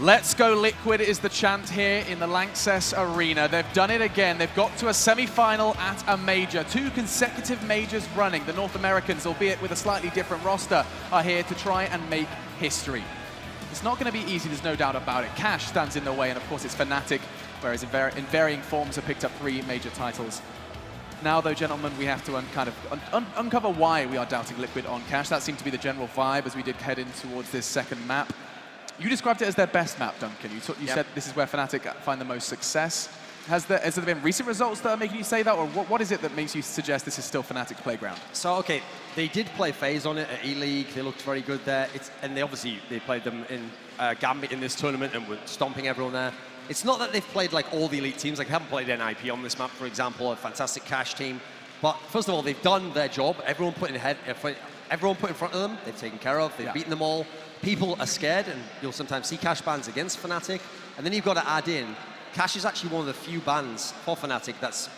Let's go Liquid is the chant here in the Lanxess Arena. They've done it again. They've got to a semi-final at a major. 2 consecutive majors running. The North Americans, albeit with a slightly different roster, are here to try and make history. It's not going to be easy, there's no doubt about it. Cash stands in the way, and of course it's Fnatic, whereas in varying forms have picked up 3 major titles. Now, though, gentlemen, we have to uncover why we are doubting Liquid on Cash. That seemed to be the general vibe as we did head in towards this second map. You described it as their best map, Duncan. You said this is where Fnatic find the most success. Has there been recent results that are making you say that, or what is it that makes you suggest this is still Fnatic's playground? So, okay, they did play FaZe on it at E-League. They looked very good there. And they played them in Gambit in this tournament and were stomping everyone there. It's not that they've played like all the elite teams. Like, they haven't played NIP on this map, for example, a fantastic Cash team. But first of all, they've done their job. Everyone put in front of them, they've taken care of, they've beaten them all. People are scared, and you'll sometimes see Cash bans against Fnatic. And then you've got to add in, Cash is actually one of the few bans for Fnatic that's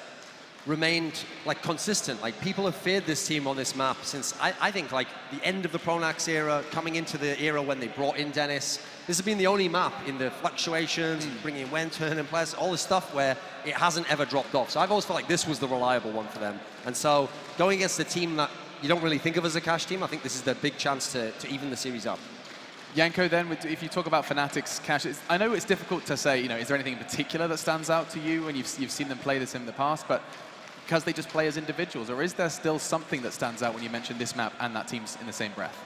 remained like consistent. Like, people have feared this team on this map since I think like the end of the Pronax era, coming into the era when they brought in Dennis. This has been the only map in the fluctuations, bringing in Wenton and players, all this stuff where it hasn't ever dropped off. So I've always felt like this was the reliable one for them. And so going against the team that you don't really think of as a Cash team, I think this is their big chance to even the series up. Yanko, then, if you talk about Fnatic's Cash, I know it's difficult to say, is there anything in particular that stands out to you when you've seen them play this in the past, but because they just play as individuals, or is there still something that stands out when you mention this map and that team's in the same breath?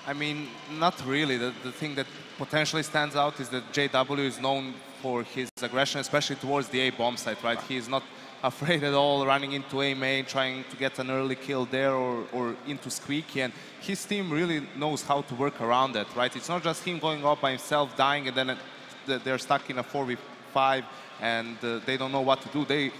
I mean, not really. The thing that potentially stands out is that JW is known for his aggression, especially towards the A bomb site, right? He is not afraid at all running into A main, trying to get an early kill there or into Squeaky, and his team really knows how to work around that, right? It's not just him going up by himself, dying, and then they're stuck in a 4v5 and they don't know what to do. They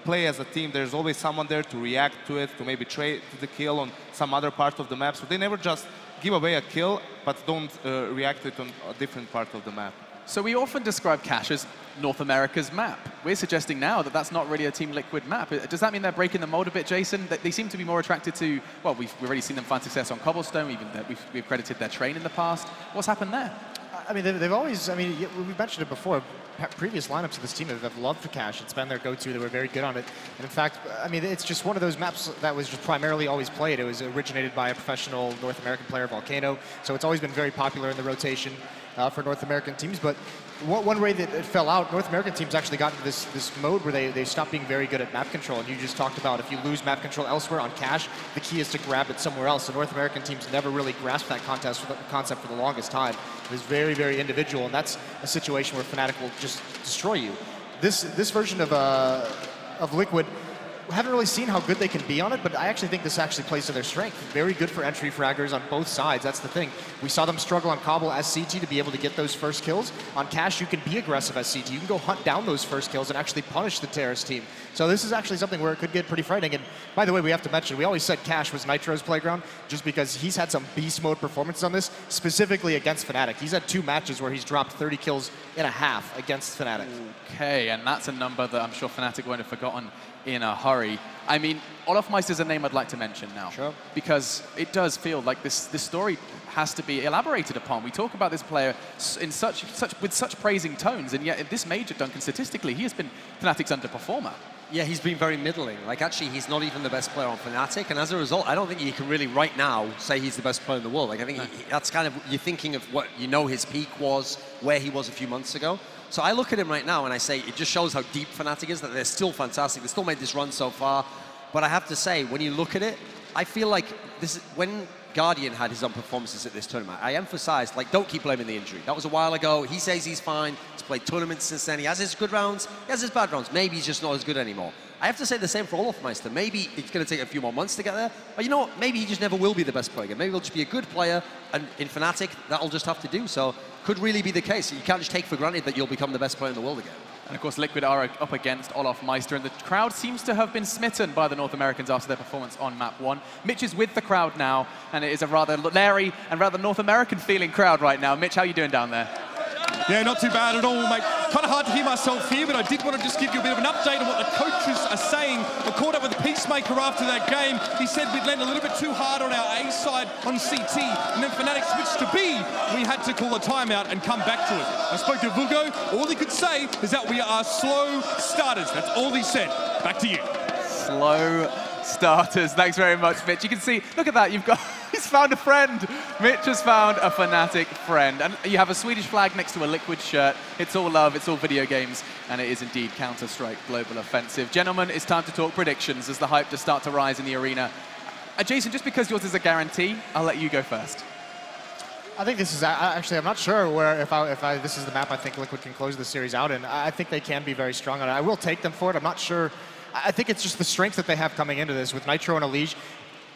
play as a team. There's always someone there to react to it, to maybe trade the kill on some other part of the map. So they never just give away a kill, but don't react to it on a different part of the map. So we often describe Cash as North America's map. We're suggesting now that that's not really a Team Liquid map. Does that mean they're breaking the mold a bit, Jason? That they seem to be more attracted to, well, we've already seen them find success on Cobblestone, even we've credited their train in the past. What's happened there? I mean, they've always, we've mentioned it before, previous lineups of this team have loved for Cash. It's been their go-to. They were very good on it. And in fact, it's just one of those maps that was just primarily always played. It was originated by a professional North American player, Volcano. So it's always been very popular in the rotation for North American teams. But one way that it fell out, North American teams actually got into this mode where they stopped being very good at map control. And you just talked about if you lose map control elsewhere on Cash, the key is to grab it somewhere else. So North American teams never really grasped that concept for the longest time. It was very, very individual, and that's a situation where Fnatic will just destroy you. This version of Liquid, we haven't really seen how good they can be on it, but I actually think this actually plays to their strength. Very good for entry fraggers on both sides. That's the thing. We saw them struggle on Cobble as CT to be able to get those first kills. On Cash, you can be aggressive as CT. You can go hunt down those first kills and actually punish the Terrace team. So this is actually something where it could get pretty frightening. And by the way, we have to mention, we always said Cash was Nitro's playground just because he's had some beast mode performances on this, specifically against Fnatic. He's had 2 matches where he's dropped 30 kills in a half against Fnatic. Okay, and that's a number that I'm sure Fnatic won't have forgotten in a hurry. I mean, Olofmeister's a name I'd like to mention now. Sure. Because it does feel like this story has to be elaborated upon. We talk about this player in with such praising tones, and yet at this major, Duncan, statistically, he has been Fnatic's underperformer. Yeah, he's been very middling. Like, actually, he's not even the best player on Fnatic, and as a result, I don't think you can really, right now, say he's the best player in the world. Like, I think that's kind of, you're thinking of what his peak was, where he was a few months ago. So I look at him right now and I say, it just shows how deep Fnatic is, that they're still fantastic. They still made this run so far. But I have to say, when you look at it, I feel like when Guardian had his own performances at this tournament, I emphasized, like, don't keep blaming the injury. That was a while ago. He says he's fine. He's played tournaments since then. He has his good rounds. He has his bad rounds. Maybe he's just not as good anymore. I have to say the same for Olofmeister. Maybe it's going to take a few more months to get there. But you know what? Maybe he just never will be the best player again. Maybe he'll just be a good player. And in Fnatic, that'll just have to do. So could really be the case. You can't just take for granted that you'll become the best player in the world again. And of course, Liquid are up against Olofmeister, and the crowd seems to have been smitten by the North Americans after their performance on map 1. Mitch is with the crowd now, and it is a rather Larry and rather North American feeling crowd right now. Mitch, how are you doing down there? Yeah, not too bad at all, mate. Kind of hard to hear myself here, but I did want to just give you a bit of an update on what the coaches are saying. I caught up with Peacemaker after that game. He said we'd landed a little bit too hard on our A side on CT, and then Fnatic switched to B. We had to call a timeout and come back to it. I spoke to Vugo. All he could say is that we are slow starters. That's all he said. Back to you. Slow starters. Thanks very much, Mitch. You can see, look at that. He's found a friend. Mitch has found a Fnatic friend. And you have a Swedish flag next to a Liquid shirt. It's all love, it's all video games, and it is indeed Counter-Strike Global Offensive. Gentlemen, it's time to talk predictions as the hype does start to rise in the arena. Jason, just because yours is a guarantee, I'll let you go first. I think this is actually, I'm not sure where if this is the map I think Liquid can close the series out in. I think they can be very strong on it. I will take them for it. I'm not sure. I think it's just the strength that they have coming into this with Nitro and Elige.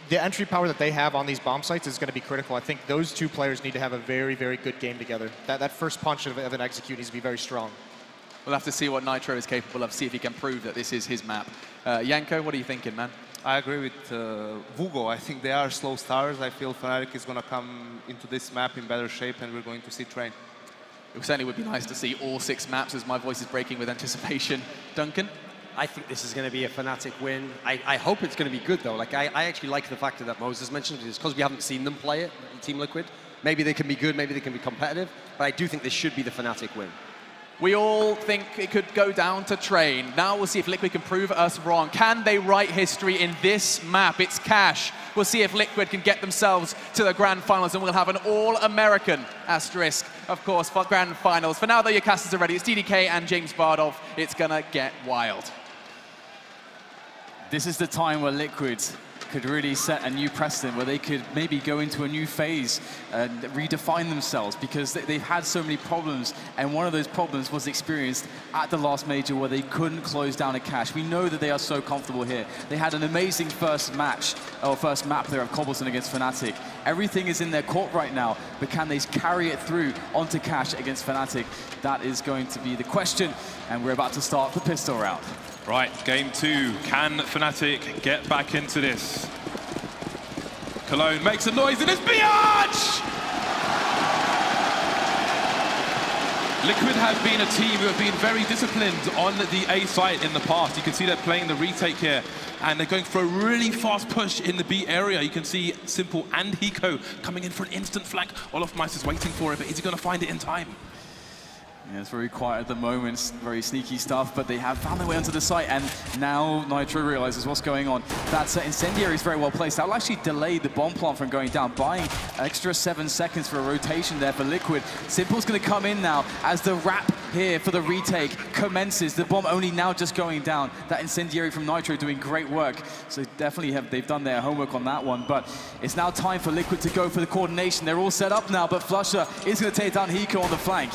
The entry power that they have on these bomb sites is going to be critical. I think those two players need to have a very, very good game together. That first punch of an execute needs to be very strong. We'll have to see what Nitro is capable of, see if he can prove that this is his map. Janko, what are you thinking, man? I agree with Vugo. I think they are slow starters. I feel Fnatic is going to come into this map in better shape, and we're going to see Train. It certainly would be nice to see all 6 maps as my voice is breaking with anticipation. Duncan? I think this is going to be a Fnatic win. I hope it's going to be good, though. Like, I actually like the fact that Moses mentioned it. It's because we haven't seen them play it, Team Liquid. Maybe they can be good, maybe they can be competitive, but I do think this should be the Fnatic win. We all think it could go down to Train. Now we'll see if Liquid can prove us wrong. Can they write history in this map? It's Cash. We'll see if Liquid can get themselves to the Grand Finals, and we'll have an all-American asterisk, of course, for Grand Finals. For now, though, your casters are ready. It's DDK and James Bardolph. It's gonna get wild. This is the time where Liquid could really set a new precedent, where they could maybe go into a new phase and redefine themselves, because they've had so many problems, and one of those problems was experienced at the last major where they couldn't close down a Cash. We know that they are so comfortable here. They had an amazing first match, or first map there of Cobblestone against Fnatic. Everything is in their court right now, but can they carry it through onto Cash against Fnatic? That is going to be the question, and we're about to start the pistol round. Right, game 2. Can Fnatic get back into this? Cologne makes a noise, and it's Biatch! Liquid have been a team who have been very disciplined on the A site in the past. You can see they're playing the retake here, and they're going for a really fast push in the B area. You can see Simple and Hiko coming in for an instant flank. Olofmeister is waiting for it, but is he going to find it in time? Yeah, it's very quiet at the moment, very sneaky stuff, but they have found their way onto the site, and now Nitro realizes what's going on. That Incendiary is very well placed. That will actually delay the bomb plant from going down, buying extra 7 seconds for a rotation there for Liquid. Simple's going to come in now as the wrap here for the retake commences. The bomb only now just going down. That Incendiary from Nitro doing great work. So definitely they've done their homework on that one, but it's now time for Liquid to go for the coordination. They're all set up now, but Flusher is going to take down Hiko on the flank.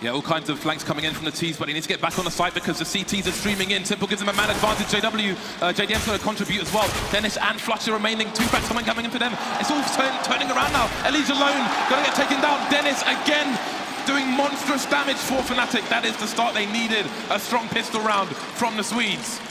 Yeah, all kinds of flanks coming in from the T's, but he needs to get back on the site because the CTs are streaming in. Simple gives him a man advantage. JDM's going to contribute as well. Dennis and Flusher remaining. 2 backs coming in for them. It's all turning around now. Elige alone, going to get taken down. Dennis again doing monstrous damage for Fnatic. That is the start they needed. A strong pistol round from the Swedes.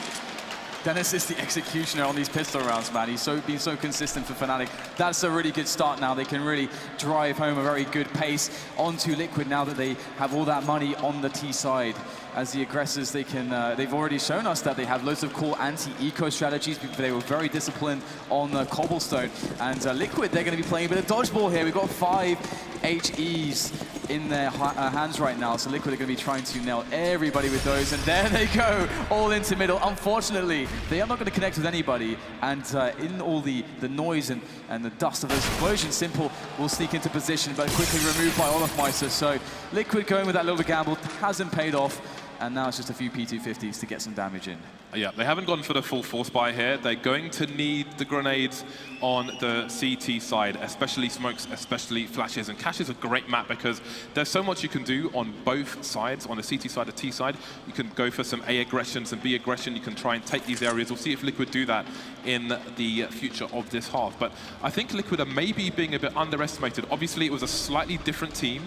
Dennis is the executioner on these pistol rounds, man. He's been so consistent for Fnatic. That's a really good start now. They can really drive home a very good pace onto Liquid now that they have all that money on the T side. As the aggressors, they've already shown us that they have loads of cool anti-eco strategies. They were very disciplined on Cobblestone. And Liquid, they're going to be playing a bit of dodgeball here. We've got 5 HEs in their hands right now. So Liquid are going to be trying to nail everybody with those. And there they go, all into middle. Unfortunately, they are not going to connect with anybody. And in all the noise and the dust of those explosions, Simple will sneak into position, but quickly removed by Olofmeister. So Liquid going with that little gamble hasn't paid off. And now it's just a few P250s to get some damage in. Yeah, they haven't gone for the full force buy here. They're going to need the grenades on the CT side, especially smokes, especially flashes. And Cash is a great map because there's so much you can do on both sides, on the CT side, the T side. You can go for some A aggression, some B aggression. You can try and take these areas. We'll see if Liquid do that in the future of this half. But I think Liquid are maybe being a bit underestimated. Obviously, it was a slightly different team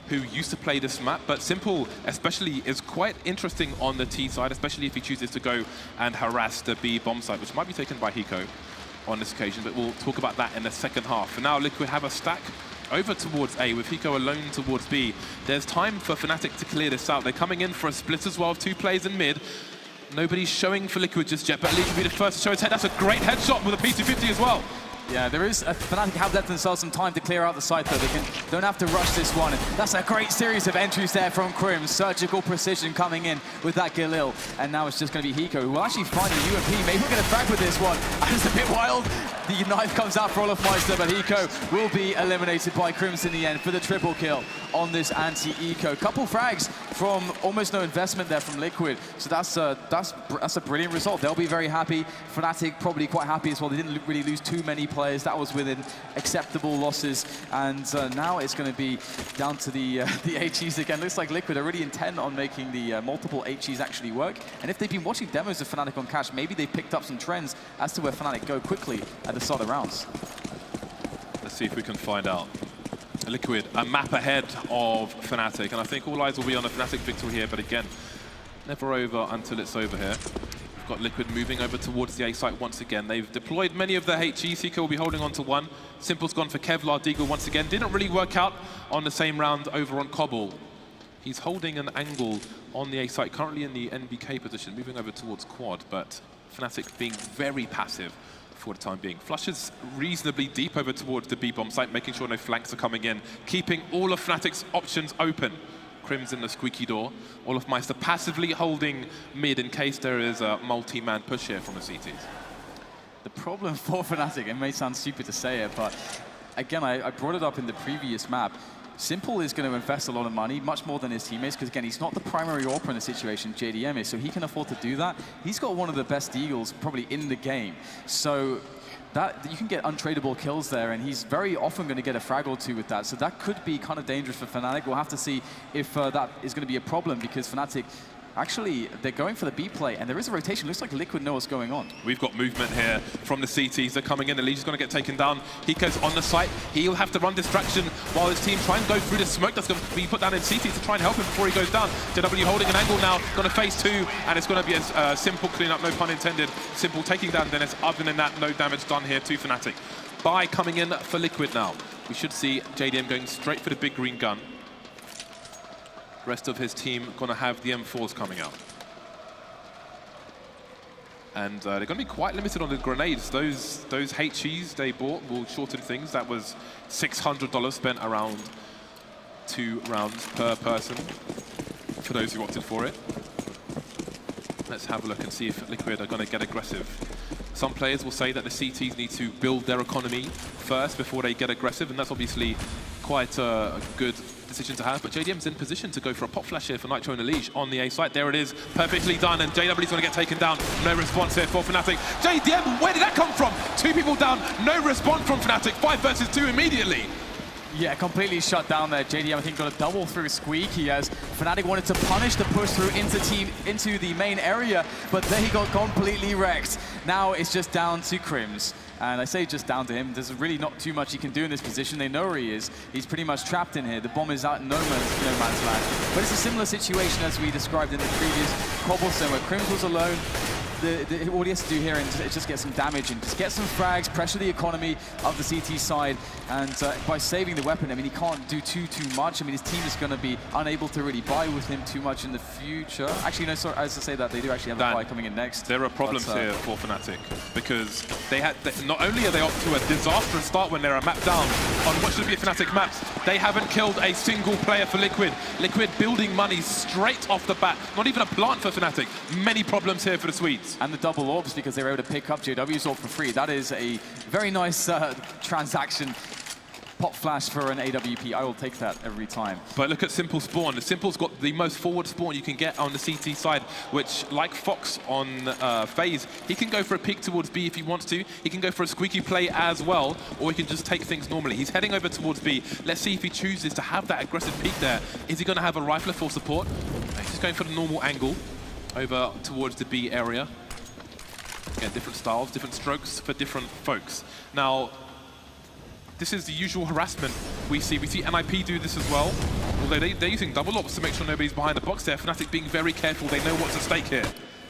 who used to play this map, but Simple especially is quite interesting on the T side, especially if he chooses to go and harass the B bomb side, which might be taken by Hiko on this occasion, but we'll talk about that in the second half. For now, Liquid have a stack over towards A, with Hiko alone towards B. There's time for Fnatic to clear this out. They're coming in for a split as well of 2 players in mid. Nobody's showing for Liquid just yet, but Elite will be the first to show his head. That's a great headshot with a P250 as well. Yeah, there is. Fnatic have left themselves some time to clear out the site, though. They don't have to rush this one. That's a great series of entries there from Crim. Surgical precision coming in with that Galil. And now it's just going to be Hiko, who will actually find a UMP. Maybe we're going to frag with this one. It's a bit wild. The knife comes out for Olafmeister, but Hiko will be eliminated by Crims in the end for the triple kill on this anti-Eco. Couple frags from almost no investment there from Liquid. So that's a brilliant result. They'll be very happy. Fnatic probably quite happy as well. They didn't really lose too many players. That was within acceptable losses. And now it's going to be down to the HEs again. Looks like Liquid are really intent on making the multiple HEs actually work. And if they've been watching demos of Fnatic on Cash, maybe they've picked up some trends as to where Fnatic go quickly at the start of rounds. Let's see if we can find out. Liquid, a map ahead of Fnatic, and I think all eyes will be on a Fnatic victory here, but again, never over until it's over here. We've got Liquid moving over towards the A site once again. They've deployed many of their HEs. Hiko will be holding on to one. Simple's gone for Kevlar. Deagle once again. Didn't really work out on the same round over on Cobble. He's holding an angle on the A site, currently in the NBK position, moving over towards Quad, but Fnatic being very passive for the time being. Flushes reasonably deep over towards the B bomb site, making sure no flanks are coming in, keeping all of Fnatic's options open. Crim's in the squeaky door. Olafmeister passively holding mid in case there is a multi-man push here from the CTs. The problem for Fnatic, it may sound stupid to say it, but again, I brought it up in the previous map. Simple is going to invest a lot of money, much more than his teammates, because again, he's not the primary AWPer in the situation, JDM is, so he can afford to do that. He's got one of the best Deagles probably in the game. So that you can get untradeable kills there, and he's very often going to get a frag or two with that. So that could be kind of dangerous for Fnatic. We'll have to see if that is going to be a problem, because Fnatic, actually, they're going for the B play, and there is a rotation. Looks like Liquid know what's going on. We've got movement here from the CTs. They're coming in. The lead is going to get taken down. Hiko's on the site. He'll have to run distraction while his team try and go through the smoke that's going to be put down in CT to try and help him before he goes down. JW holding an angle now. Going to face 2, and it's going to be a simple cleanup, no pun intended. Simple taking down Dennis. Other than that, no damage done here to Fnatic. Bai coming in for Liquid now. We should see JDM going straight for the big green gun. Rest of his team going to have the M4s coming out. And they're going to be quite limited on the grenades. Those HEs they bought will shorten things. That was $600 spent around 2 rounds per person for those who opted for it. Let's have a look and see if Liquid are going to get aggressive. Some players will say that the CTs need to build their economy first before they get aggressive, and that's obviously quite a good decision to have, but JDM's in position to go for a pop flash here for Nitro and Elish on the A site. There it is, perfectly done, and JW's going to get taken down. No response here for Fnatic. JDM, where did that come from? 2 people down, no response from Fnatic. 5 versus 2 immediately. Yeah, completely shut down there. JDM, I think, got a double through squeak. He has Fnatic wanted to punish the push through into the main area, but they got completely wrecked. Now it's just down to Crims. And I say just down to him. There's really not too much he can do in this position. They know where he is. He's pretty much trapped in here. The bomb is out in no man's land. But it's a similar situation as we described in the previous Cobblestone, where Crims was alone. All he has to do here is just get some damage and just get some frags, pressure the economy of the CT side, and by saving the weapon, I mean, he can't do too much. I mean, his team is going to be unable to really buy with him too much in the future. Actually, no, sorry, as I say that, they do actually have a buy coming in next. There are problems here for Fnatic, because not only are they off to a disastrous start when they're a map down on what should be a Fnatic map, they haven't killed a single player for Liquid. Liquid building money straight off the bat. Not even a plant for Fnatic. Many problems here for the Swedes. And the double orbs, because they were able to pick up JW's orb for free. That is a very nice transaction. Pop flash for an AWP. I will take that every time. But look at Simple spawn. Simple's got the most forward spawn you can get on the CT side, which, like Fox on FaZe, he can go for a peek towards B if he wants to. He can go for a squeaky play as well, or he can just take things normally. He's heading over towards B. Let's see if he chooses to have that aggressive peek there. Is he going to have a rifler for support? He's just going for the normal angle over towards the B area. Again, different styles, different strokes for different folks. Now, this is the usual harassment we see. We see NIP do this as well. Although they're using double ops to make sure nobody's behind the box there. Fnatic being very careful. They know what's at stake here.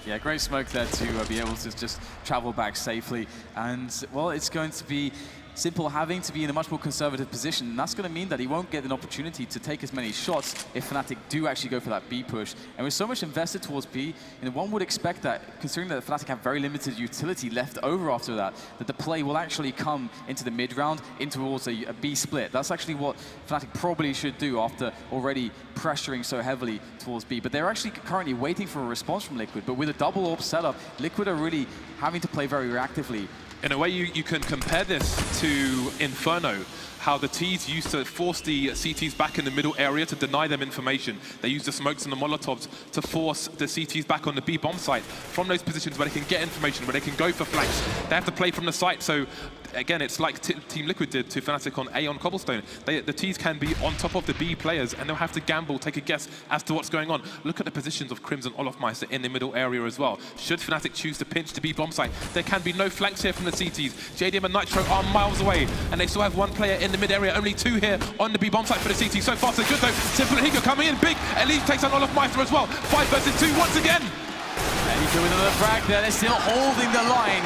Yeah, great smoke there to be able to just travel back safely. And, well, it's going to be Simple having to be in a much more conservative position, and that's going to mean that he won't get an opportunity to take as many shots if Fnatic do actually go for that B push. And with so much invested towards B, one would expect that, considering that Fnatic have very limited utility left over after that, that the play will actually come into the mid-round, into towards a B split. That's actually what Fnatic probably should do after already pressuring so heavily towards B. But they're actually currently waiting for a response from Liquid. But with a double AWP setup, Liquid are really having to play very reactively. In a way, you can compare this to Inferno, how the Ts used to force the CTs back in the middle area to deny them information. They used the smokes and the Molotovs to force the CTs back on the B bomb site from those positions where they can get information, where they can go for flanks. They have to play from the site, so again, it's like Team Liquid did to Fnatic on A on Cobblestone. The Ts can be on top of the B players, and they'll have to gamble, take a guess as to what's going on. Look at the positions of Crimson Olofmeister in the middle area as well. Should Fnatic choose to pinch the B bomb site, there can be no flanks here from the CTs. JDM and Nitro are miles away, and they still have one player in the mid area, only two here on the B bomb site for the CT. So far, so good though. Simple and Hiko coming in big. Elise takes on Olofmeister as well. 5 versus 2 once again. And Hiko with another frag there. They're still holding the line.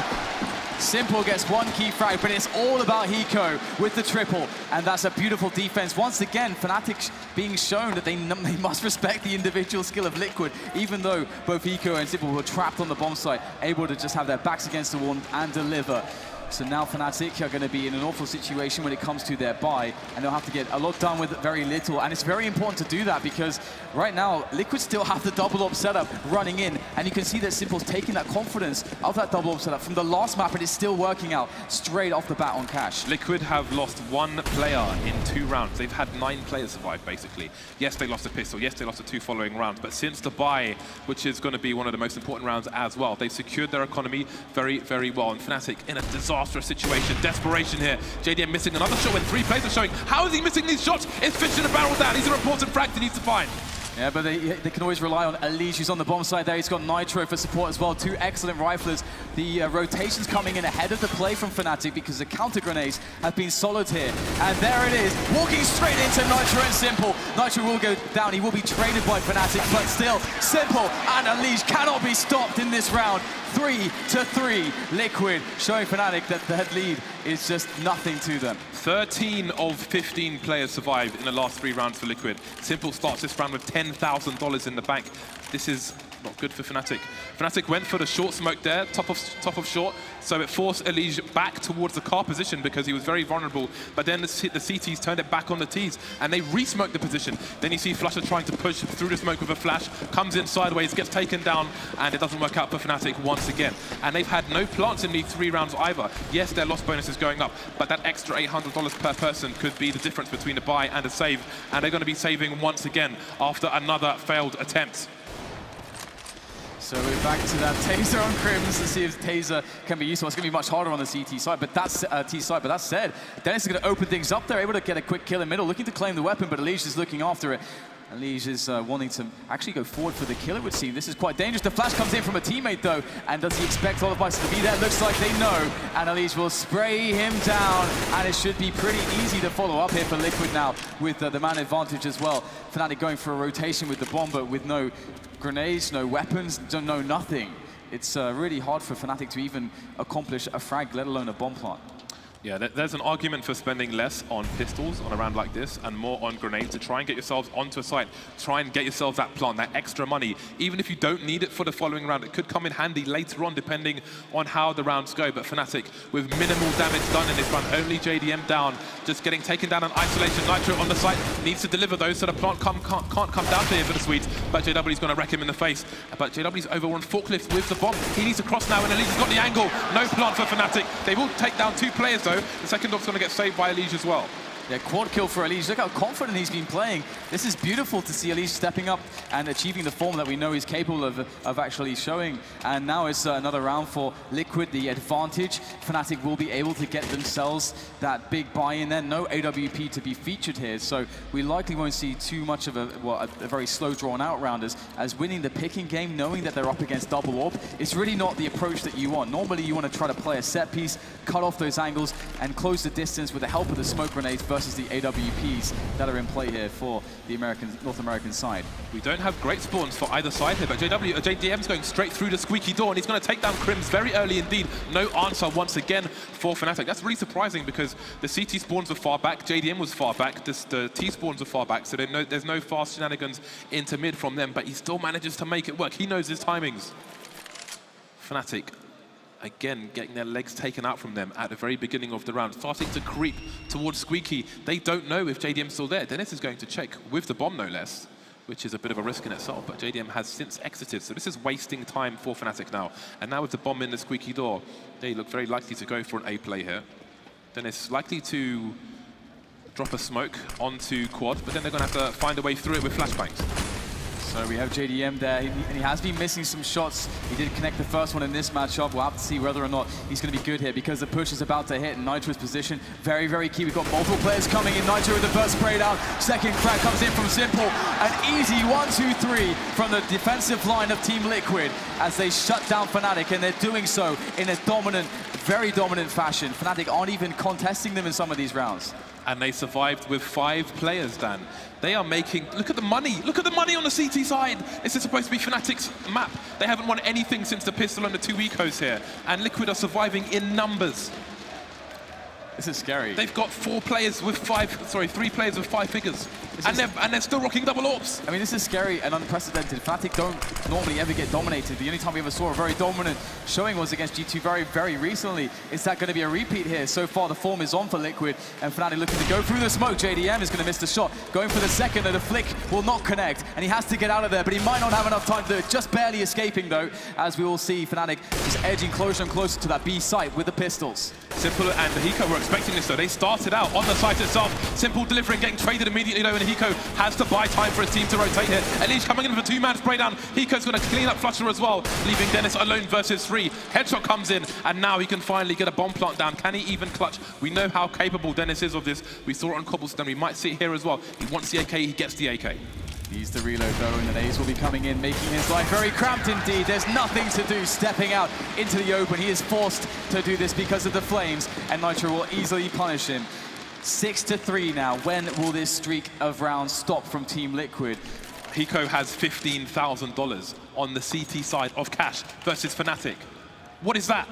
Simple gets one key frag, but it's all about Hiko with the triple, and that's a beautiful defense. Once again, Fnatic being shown that they must respect the individual skill of Liquid, even though both Hiko and Simple were trapped on the bomb site, able to just have their backs against the wall and deliver. So now Fnatic are going to be in an awful situation when it comes to their buy, and they'll have to get a lot done with very little. And it's very important to do that because right now, Liquid still have the double AWP setup running in, and you can see that Simple's taking that confidence of that double AWP setup from the last map, and it's still working out straight off the bat on Cash. Liquid have lost one player in 2 rounds. They've had 9 players survive, basically. Yes, they lost a pistol. Yes, they lost the 2 following rounds. But since the buy, which is going to be one of the most important rounds as well, they've secured their economy very, very well. And Fnatic in a disastrous situation. Desperation here. JDM missing another shot when 3 players are showing. How is he missing these shots? It's fish in a barrel down. These are important frags he needs to find. Yeah, but they can always rely on Elise, who's on the bomb side there. He's got Nitro for support as well. 2 excellent riflers. The rotations coming in ahead of the play from Fnatic because the counter grenades have been solid here. And there it is, walking straight into Nitro and Simple. Nitro will go down. He will be traded by Fnatic, but still, Simple and Elise cannot be stopped in this round. 3-3, Liquid showing Fnatic that the head lead is just nothing to them. 13 of 15 players survived in the last 3 rounds for Liquid. Simple starts this round with $10,000 in the bank. This is not good for Fnatic. Fnatic went for the short smoke there, top of short, so it forced Elise back towards the car position because he was very vulnerable. But then the CTs turned it back on the Ts, and they re-smoked the position. Then you see Flusher trying to push through the smoke with a flash, comes in sideways, gets taken down, and it doesn't work out for Fnatic once again. And they've had no plants in these 3 rounds either. Yes, their loss bonus is going up, but that extra $800 per person could be the difference between a buy and a save, and they're going to be saving once again after another failed attempt. So we're back to that Taser on Crims to see if Taser can be useful. It's going to be much harder on the CT side, but that's T side. But that said, Dennis is going to open things up there, able to get a quick kill in middle, looking to claim the weapon, but Elise is looking after it. Elise is wanting to actually go forward for the kill, it would seem. This is quite dangerous. The flash comes in from a teammate, though, and does he expect Olofmeister to be there? Looks like they know, and Elise will spray him down, and it should be pretty easy to follow up here for Liquid now with the man advantage as well. Fnatic going for a rotation with the bomb, but with no grenades, no weapons, no nothing. It's really hard for Fnatic to even accomplish a frag, let alone a bomb plant. Yeah, there's an argument for spending less on pistols on a round like this and more on grenades to try and get yourselves onto a site. Try and get yourselves that plant, that extra money. Even if you don't need it for the following round, it could come in handy later on depending on how the rounds go. But Fnatic, with minimal damage done in this round, only JDM down, just getting taken down in isolation. Nitro on the site needs to deliver those so the plant can't come down to here for the Swedes. But JW's going to wreck him in the face. But JW's over on forklift with the bomb. He needs to cross now, and Elise has got the angle. No plant for Fnatic. They will take down 2 players, though. The second off's going to get saved by Elise as well. Yeah, quad kill for Elise. Look how confident he's been playing. This is beautiful to see Elise stepping up and achieving the form that we know he's capable of actually showing. And now it's another round for Liquid, the advantage. Fnatic will be able to get themselves that big buy-in there. No AWP to be featured here, so we likely won't see too much of a very slow drawn-out round as winning the picking game, knowing that they're up against double AWP. It's really not the approach that you want. Normally, you want to try to play a set piece, cut off those angles, and close the distance with the help of the smoke grenades versus versus the AWPs that are in play here for the North American side. We don't have great spawns for either side here, but JDM's going straight through the squeaky door, and he's going to take down Crims very early indeed. No answer once again for Fnatic. That's really surprising because the CT spawns were far back, JDM was far back, the T spawns are far back, so there's no fast shenanigans into mid from them, but he still manages to make it work. He knows his timings. Fnatic, again, getting their legs taken out from them at the very beginning of the round, starting to creep towards Squeaky. They don't know if JDM's still there. Dennis is going to check with the bomb, no less, which is a bit of a risk in itself, but JDM has since exited, so this is wasting time for Fnatic now. And now with the bomb in the squeaky door, they look very likely to go for an A play here. Dennis likely to drop a smoke onto quad, but then they're going to have to find a way through it with flashbangs. So we have JDM there, and he has been missing some shots. He did connect the first one in this matchup. We'll have to see whether or not he's going to be good here because the push is about to hit. Nitro's position, very, very key. We've got multiple players coming in. Nitro with the first spray down. Second crack comes in from Simple. An easy 1-2-3 from the defensive line of Team Liquid as they shut down Fnatic, and they're doing so in a dominant, very dominant fashion. Fnatic aren't even contesting them in some of these rounds. And they survived with 5 players, Dan. They are making, look at the money on the CT side. This is supposed to be Fnatic's map. They haven't won anything since the pistol and the 2 ecos here. And Liquid are surviving in numbers. This is scary. They've got 3 players with 5 figures. And they're still rocking double orbs. I mean, this is scary and unprecedented. Fnatic don't normally ever get dominated. The only time we ever saw a very dominant showing was against G2 very, very recently. Is that going to be a repeat here? So far, the form is on for Liquid, and Fnatic looking to go through the smoke. JDM is going to miss the shot. Going for the second, and the flick will not connect, and he has to get out of there, but he might not have enough time to do it. Just barely escaping, though, as we will see Fnatic just edging closer and closer to that B site with the pistols. Simple and Hiko were expecting this, though. They started out on the site itself. Simple delivering, getting traded immediately, though, and Hiko has to buy time for his team to rotate here. Elish coming in for a 2-man spray down. Hiko's going to clean up Flusher as well, leaving Dennis alone versus 3. Headshot comes in, and now he can finally get a bomb plant down. Can he even clutch? We know how capable Dennis is of this. We saw it on Cobblestone. We might see it here as well. He wants the AK, he gets the AK. Needs to reload though, and the Ace will be coming in, making his life very cramped indeed. There's nothing to do, stepping out into the open. He is forced to do this because of the flames, and Nitro will easily punish him. 6-3 now. When will this streak of rounds stop from Team Liquid? Hiko has $15,000 on the CT side of cash versus Fnatic. What is that?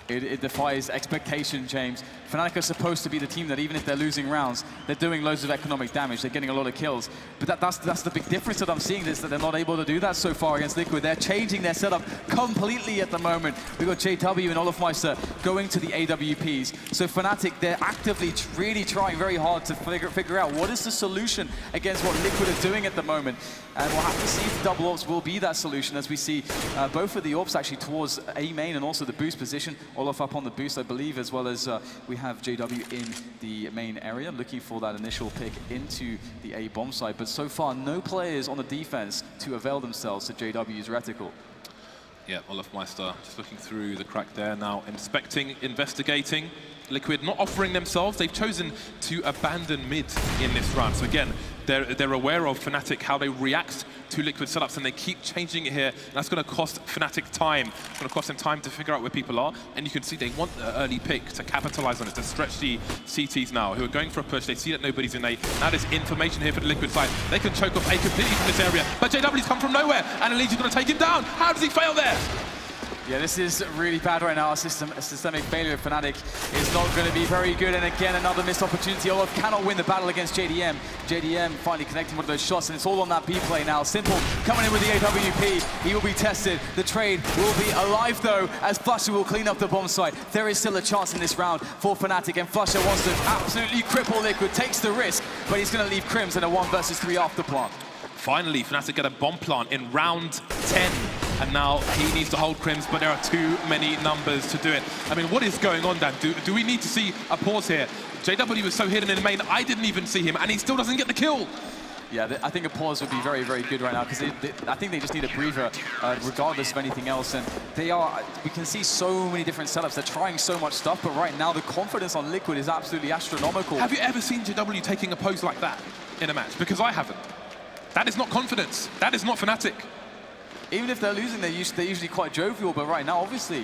It defies expectation, James. Fnatic are supposed to be the team that even if they're losing rounds, they're doing loads of economic damage, they're getting a lot of kills. But that's the big difference that I'm seeing, is that they're not able to do that so far against Liquid. They're changing their setup completely at the moment. We've got JW and Olafmeister going to the AWPs. So Fnatic, they're actively really trying very hard to figure out what is the solution against what Liquid are doing at the moment. And we'll have to see if double orbs will be that solution, as we see both of the orbs actually towards A main and also the boost position. Olaf up on the boost, I believe, as well as we have JW in the main area, looking for that initial pick into the A bomb site. But so far, no players on the defense to avail themselves to JW's reticle. Yeah, Olafmeister just looking through the crack there now, inspecting, investigating. Liquid not offering themselves. They've chosen to abandon mid in this round. So again, they're aware of Fnatic, how they react to Liquid setups, and they keep changing it here. And that's going to cost Fnatic time. It's going to cost them time to figure out where people are. And you can see they want the early pick to capitalize on it, to stretch the CTs now, who are going for a push. They see that nobody's in A. Now there's information here for the Liquid side. They can choke off A completely from this area. But JW's come from nowhere, and Elite is going to take him down. How does he fail there? Yeah, this is really bad right now. A systemic failure of Fnatic is not going to be very good. And again, another missed opportunity. Olaf cannot win the battle against JDM. JDM finally connecting one of those shots, and it's all on that B play now. Simple coming in with the AWP. He will be tested. The trade will be alive, though, as Flusher will clean up the bomb site. There is still a chance in this round for Fnatic, and Flusher wants to absolutely cripple Liquid, takes the risk, but he's going to leave Crims in a 1 versus 3 after plant. Finally, Fnatic get a bomb plant in round 10. And now he needs to hold Crims, but there are too many numbers to do it. I mean, what is going on, Dan? Do we need to see a pause here? JW was so hidden in the main, I didn't even see him, and he still doesn't get the kill. Yeah, I think a pause would be very, very good right now, because I think they just need a breather, regardless of anything else. And we can see so many different setups. They're trying so much stuff, but right now the confidence on Liquid is absolutely astronomical. Have you ever seen JW taking a pose like that in a match? Because I haven't. That is not confidence. That is not Fnatic. Even if they're losing, they're usually quite jovial, but right now, obviously,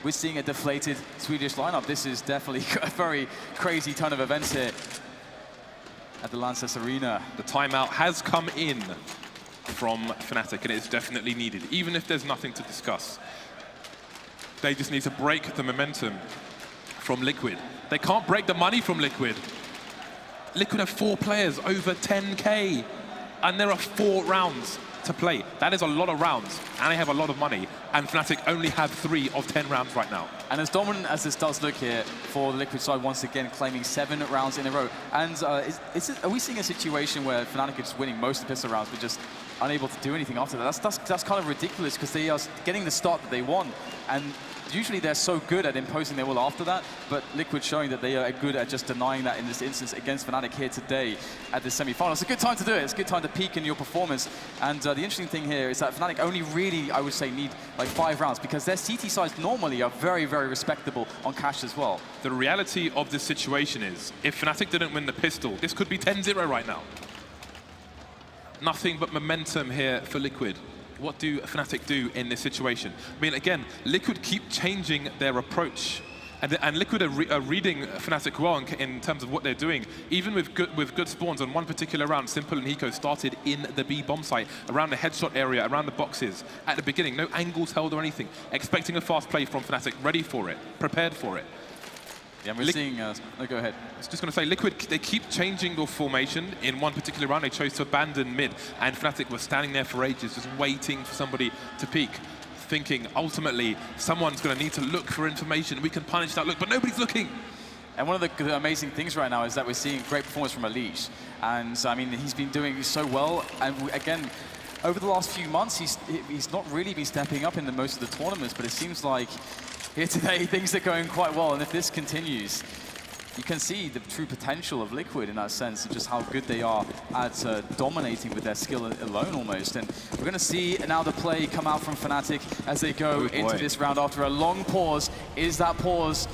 we're seeing a deflated Swedish lineup. This is definitely a very crazy turn of events here. at the Lanxess Arena. The timeout has come in from Fnatic, and it's definitely needed, even if there's nothing to discuss. They just need to break the momentum from Liquid. They can't break the money from Liquid. Liquid have 4 players over 10K, and there are 4 rounds to play. That is a lot of rounds, and they have a lot of money, and Fnatic only have 3 of 10 rounds right now. And as dominant as this does look here for the Liquid side, once again claiming 7 rounds in a row. And are we seeing a situation where Fnatic are just winning most of the pistol rounds, but just unable to do anything after that? That's kind of ridiculous, because they are getting the start that they want, and usually they're so good at imposing their will after that, but Liquid showing that they are good at just denying that in this instance against Fnatic here today at the semi-final. It's a good time to do it. It's a good time to peak in your performance. And the interesting thing here is that Fnatic only really, I would say, need like 5 rounds, because their CT sides normally are very, very respectable on cash as well. The reality of this situation is, if Fnatic didn't win the pistol, this could be 10-0 right now. Nothing but momentum here for Liquid. What do Fnatic do in this situation? I mean, again, Liquid keep changing their approach. And Liquid are reading Fnatic well in terms of what they're doing. Even with good spawns on one particular round, Simple and Hiko started in the B bomb site, around the headshot area, around the boxes. At the beginning, no angles held or anything. Expecting a fast play from Fnatic, ready for it, prepared for it. Yeah, we're seeing... no, go ahead. I was just going to say, Liquid, they keep changing their formation. In one particular round, they chose to abandon mid, and Fnatic was standing there for ages, just waiting for somebody to peek, thinking, ultimately, someone's going to need to look for information. We can punish that look, but nobody's looking. And one of the amazing things right now is that we're seeing great performance from Elise. And, I mean, he's been doing so well. And, again, over the last few months, he's not really been stepping up in most of the tournaments, but it seems like here today, things are going quite well, and if this continues, you can see the true potential of Liquid in that sense, and just how good they are at dominating with their skill alone almost. And we're going to see now the play come out from Fnatic as they go into this round after a long pause. Is that pause,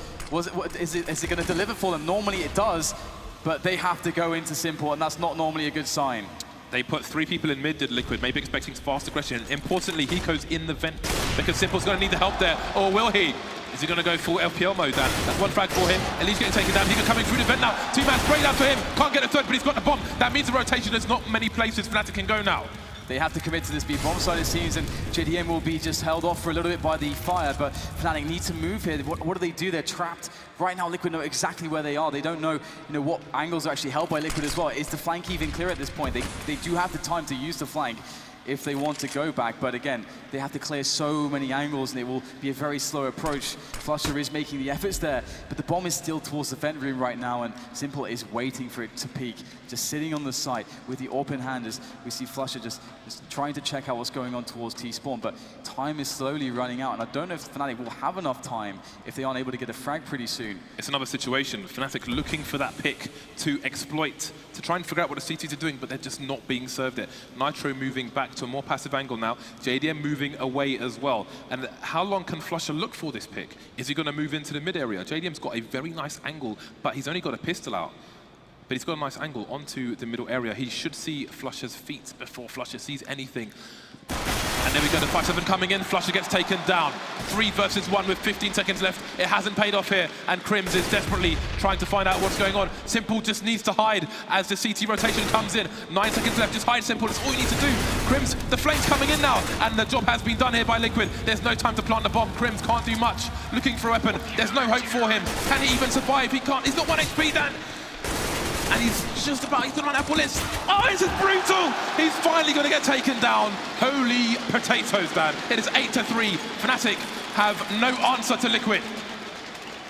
is it going to deliver for them? Normally it does, but they have to go into Simple, and that's not normally a good sign. They put 3 people in mid, did Liquid, maybe expecting fast aggression. Importantly, Hiko's in the vent, because Simple's going to need the help there. Or will he? Is he going to go full FPL mode, Dan? That's 1 frag for him. Elise getting taken down. Hiko coming through the vent now. 2-man spray down for him. Can't get a third, but he's got the bomb. That means the rotation. There's not many places Fnatic can go now. They have to commit to this B bomb side, it seems, and JDM will be just held off for a little bit by the fire, but Fnatic need to move here. What do they do? They're trapped. Right now, Liquid know exactly where they are. They don't know, what angles are actually held by Liquid as well. Is the flank even clear at this point? They do have the time to use the flank if they want to go back, but again, they have to clear so many angles, and it will be a very slow approach. Flusher is making the efforts there, but the bomb is still towards the vent room right now, and Simple is waiting for it to peak, just sitting on the site with the AWP in hand as we see Flusher just trying to check out what's going on towards T-spawn, but time is slowly running out, and I don't know if Fnatic will have enough time if they aren't able to get a frag pretty soon. It's another situation. Fnatic looking for that pick to exploit, to try and figure out what the CTs are doing, but they're just not being served it. Nitro moving back to a more passive angle now. JDM moving away as well. And how long can Flusher look for this pick? Is he going to move into the mid area? JDM's got a very nice angle, but he's only got a pistol out. But he's got a nice angle onto the middle area. He should see Flusher's feet before Flusher sees anything. And there we go, the 5-7 coming in. Flusher gets taken down. 3 versus 1 with 15 seconds left. It hasn't paid off here, and Crims is desperately trying to find out what's going on. Simple just needs to hide as the CT rotation comes in. 9 seconds left, just hide, Simple. That's all you need to do. Crims, the flame's coming in now, and the job has been done here by Liquid. There's no time to plant the bomb. Crims can't do much. Looking for a weapon. There's no hope for him. Can he even survive? He can't. He's got 1 HP, Dan. And he's just about, he's gonna run out of bullets. Oh, this is brutal! He's finally gonna get taken down. Holy potatoes, Dan. It is 8-3. Fnatic have no answer to Liquid.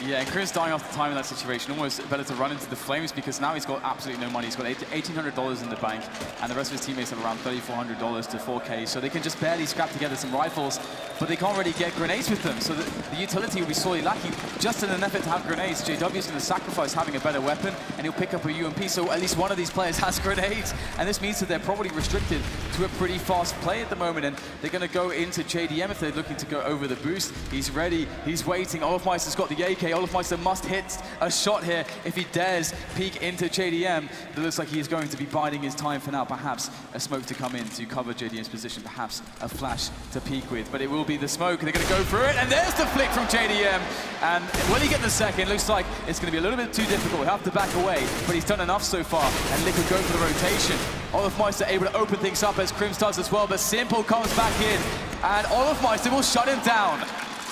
Yeah, and Chris dying off the time in that situation, almost better to run into the flames, because now he's got absolutely no money. He's got $1,800 in the bank, and the rest of his teammates have around $3,400 to 4K, so they can just barely scrap together some rifles, but they can't really get grenades with them, so the utility will be sorely lacking. Just in an effort to have grenades, JW is going to sacrifice having a better weapon, and he'll pick up a UMP, so at least one of these players has grenades, and this means that they're probably restricted to a pretty fast play at the moment, and they're going to go into JDM if they're looking to go over the boost. He's ready, he's waiting. Olofmeister's got the AK okay, Olofmeister must hit a shot here if he dares peek into JDM. It looks like he is going to be biding his time for now. Perhaps a smoke to come in to cover JDM's position, perhaps a flash to peek with, but it will be the smoke. They're going to go through it, and there's the flick from JDM. And will he get the second? Looks like it's going to be a little bit too difficult. He'll have to back away, but he's done enough so far, and Liquid go for the rotation. Olofmeister able to open things up as Crims does as well, but Simple comes back in, and Olofmeister will shut him down.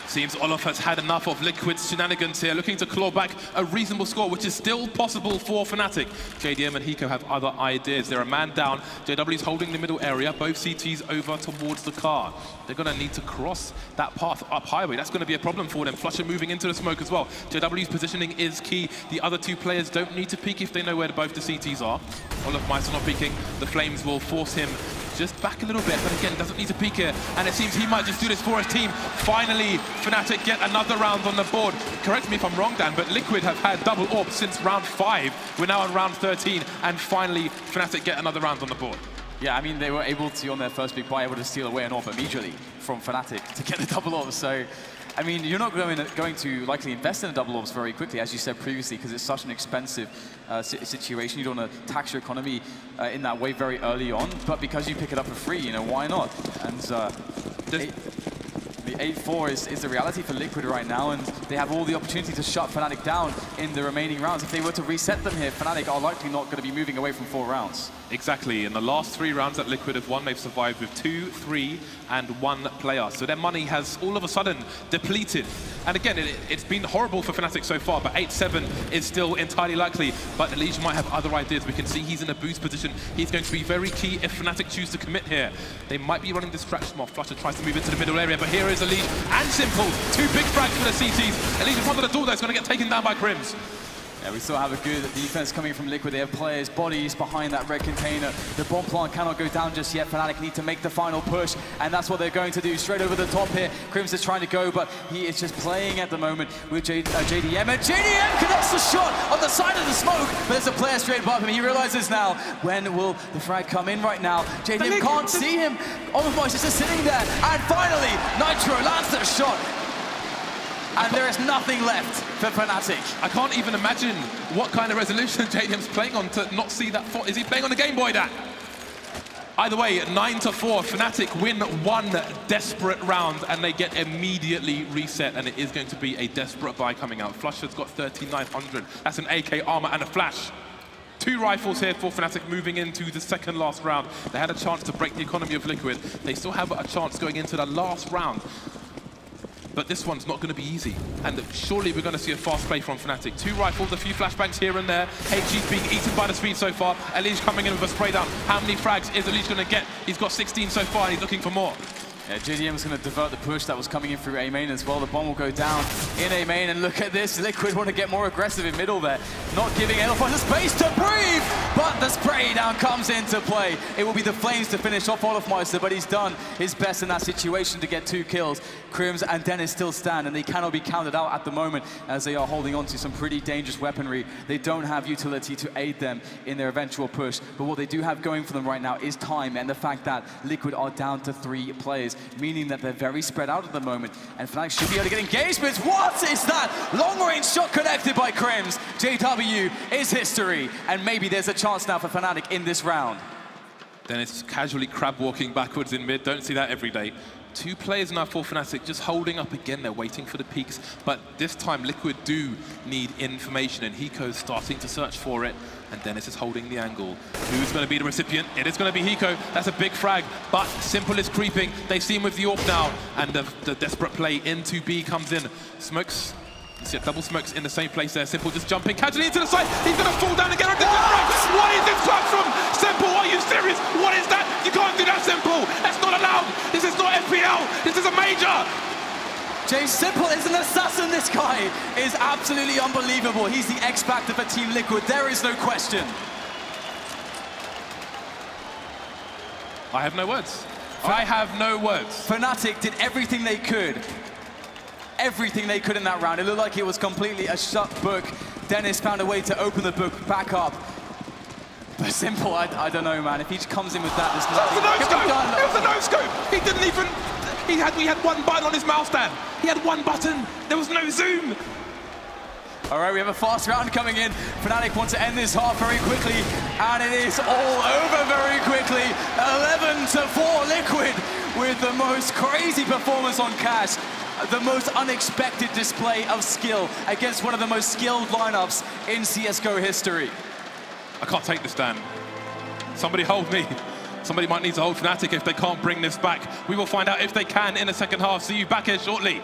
Seems Olof has had enough of Liquid's shenanigans here, looking to claw back a reasonable score, which is still possible for Fnatic. JDM and Hiko have other ideas. They're a man down. JW's holding the middle area, both CTs over towards the car. They're going to need to cross that path up highway. That's going to be a problem for them. Flusher moving into the smoke as well. JW's positioning is key. The other two players don't need to peek if they know where both the CTs are. Olofmeister not peeking. The Flames will force him just back a little bit, but again, doesn't need to peek here. And it seems he might just do this for his team. Finally, Fnatic get another round on the board. Correct me if I'm wrong, Dan, but Liquid have had double AWP since round 5. We're now on round 13, and finally, Fnatic get another round on the board. Yeah, I mean, they were able to, on their first big buy, able to steal away an AWP immediately from Fnatic to get the double AWP. So, I mean, you're not going to likely invest in a double AWPs very quickly, as you said previously, because it's such an expensive situation. You don't want to tax your economy in that way very early on, but because you pick it up for free, you know, why not? And the 8-4 is the reality for Liquid right now, and they have all the opportunity to shut Fnatic down in the remaining rounds. If they were to reset them here, Fnatic are likely not going to be moving away from 4 rounds. Exactly. In the last 3 rounds that Liquid have won, they've survived with 2, 3, and 1 player. So their money has all of a sudden depleted. And again, it's been horrible for Fnatic so far, but 8-7 is still entirely likely. But Elige might have other ideas. We can see he's in a boost position. He's going to be very key if Fnatic choose to commit here. They might be running distraction while Flusher tries to move into the middle area, but here is Elige and Simple. 2 big frags for the CTs. Elige in front of the door there is going to get taken down by Crims. Yeah, we still have a good defense coming from Liquid. They have players, bodies behind that red container. The bomb plant cannot go down just yet. Fnatic need to make the final push, and that's what they're going to do. Straight over the top here. Crims is trying to go, but he is just playing at the moment with JDM. And JDM connects the shot on the side of the smoke, but there's a player straight above him. He realizes now, when will the frag come in right now? JDM can't see him. Olofmeister is just sitting there, and finally, Nitro lands the shot. And there is nothing left for Fnatic. I can't even imagine what kind of resolution JDM's playing on to not see that. Is he playing on the Game Boy, Dan? Either way, 9-4, Fnatic win 1 desperate round, and they get immediately reset, and it is going to be a desperate buy coming out. Flusher's got 3,900. That's an AK armor and a flash. 2 rifles here for Fnatic moving into the second last round. They had a chance to break the economy of Liquid. They still have a chance going into the last round. But this one's not going to be easy, and surely we're going to see a fast play from Fnatic. 2 rifles, a few flashbangs here and there. HG's being eaten by the speed so far. Elige coming in with a spray down. How many frags is Elige going to get? He's got 16 so far, and he's looking for more. Yeah, JDM is going to divert the push that was coming in through A main as well. The bomb will go down in A main, and look at this. Liquid want to get more aggressive in middle there. Not giving Olofmeister space to breathe, but the spray down comes into play. It will be the Flames to finish off Olofmeister, but he's done his best in that situation to get 2 kills. Crims and Dennis still stand, and they cannot be counted out at the moment as they are holding on to some pretty dangerous weaponry. They don't have utility to aid them in their eventual push, but what they do have going for them right now is time, and the fact that Liquid are down to 3 players, meaning that they're very spread out at the moment, and Fnatic should be able to get engagements. What is that? Long-range shot connected by Crims. JW is history, and maybe there's a chance now for Fnatic in this round. Dennis casually crab-walking backwards in mid. Don't see that every day. 2 players now for Fnatic, just holding up again. They're waiting for the peaks, but this time Liquid do need information, and Hiko's starting to search for it, and Dennis is holding the angle. Who's going to be the recipient? It is going to be Hiko. That's a big frag, but Simple is creeping. They see him with the AWP now, and the desperate play into B comes in. Smokes. You see double smokes in the same place there. Simple just jumping casually into the side. He's going to fall down and get a different frag. What is this flag from Simple? Are you serious? What is that? You can't do that, Simple. That's not allowed. This is not FPL. This is a major. Jay Simple is an assassin. This guy is absolutely unbelievable. He's the X-Factor for Team Liquid. There is no question. I have no words. I have no words. Fnatic did everything they could. Everything they could in that round. It looked like it was completely a shut book. Dennis found a way to open the book back up. But Simple, I don't know, man. If he comes in with that, there's nothing. It was a no-scope. He didn't even... We had 1 button on his mouse stand. He had 1 button. There was no zoom. All right, we have a fast round coming in. Fnatic want to end this half very quickly, and it is all over very quickly. 11-4 Liquid with the most crazy performance on Cash. The most unexpected display of skill against one of the most skilled lineups in CSGO history. I can't take this, Dan. Somebody hold me. Somebody might need to hold Fnatic if they can't bring this back. We will find out if they can in the second half. See you back here shortly.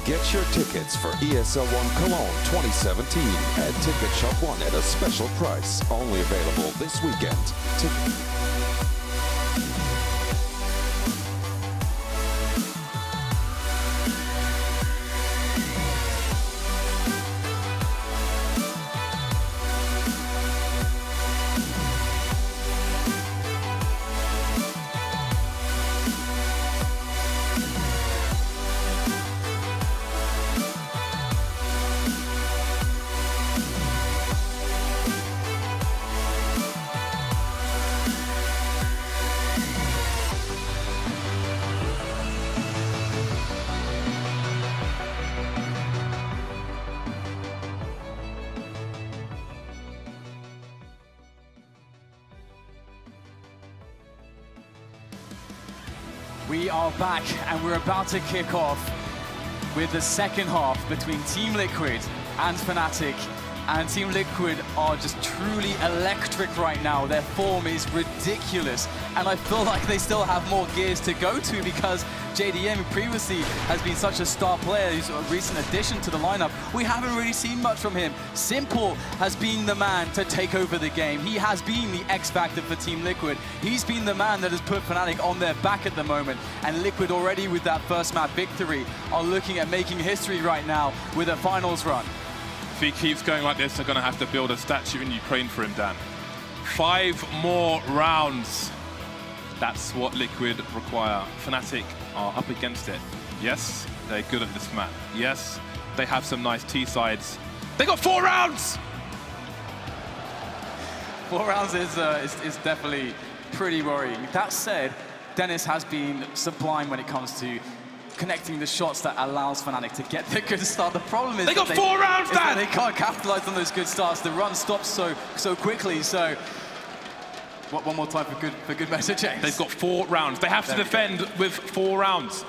Get your tickets for ESL 1 Cologne 2017 at Ticket Shop 1 at a special price. Only available this weekend. We are back, and we're about to kick off with the second half between Team Liquid and Fnatic. And Team Liquid are just truly electric right now. Their form is ridiculous, and I feel like they still have more gears to go to because JDM, who previously has been such a star player, who's a recent addition to the lineup, we haven't really seen much from him. Simple has been the man to take over the game. He has been the X factor for Team Liquid. He's been the man that has put Fnatic on their back at the moment. And Liquid already with that first map victory are looking at making history right now with a finals run. If he keeps going like this, they're going to have to build a statue in Ukraine for him, Dan. 5 more rounds. That's what Liquid require. Fnatic are up against it. Yes, they're good at this map. Yes, they have some nice T-sides. They got 4 rounds! 4 rounds is definitely pretty worrying. That said, Dennis has been sublime when it comes to connecting the shots that allows Fnatic to get the good start. The problem is they got 4 rounds, Dan! They can't capitalize on those good starts. The run stops so quickly. So, one more time for good measure, James. They've got 4 rounds. They have to defend with 4 rounds.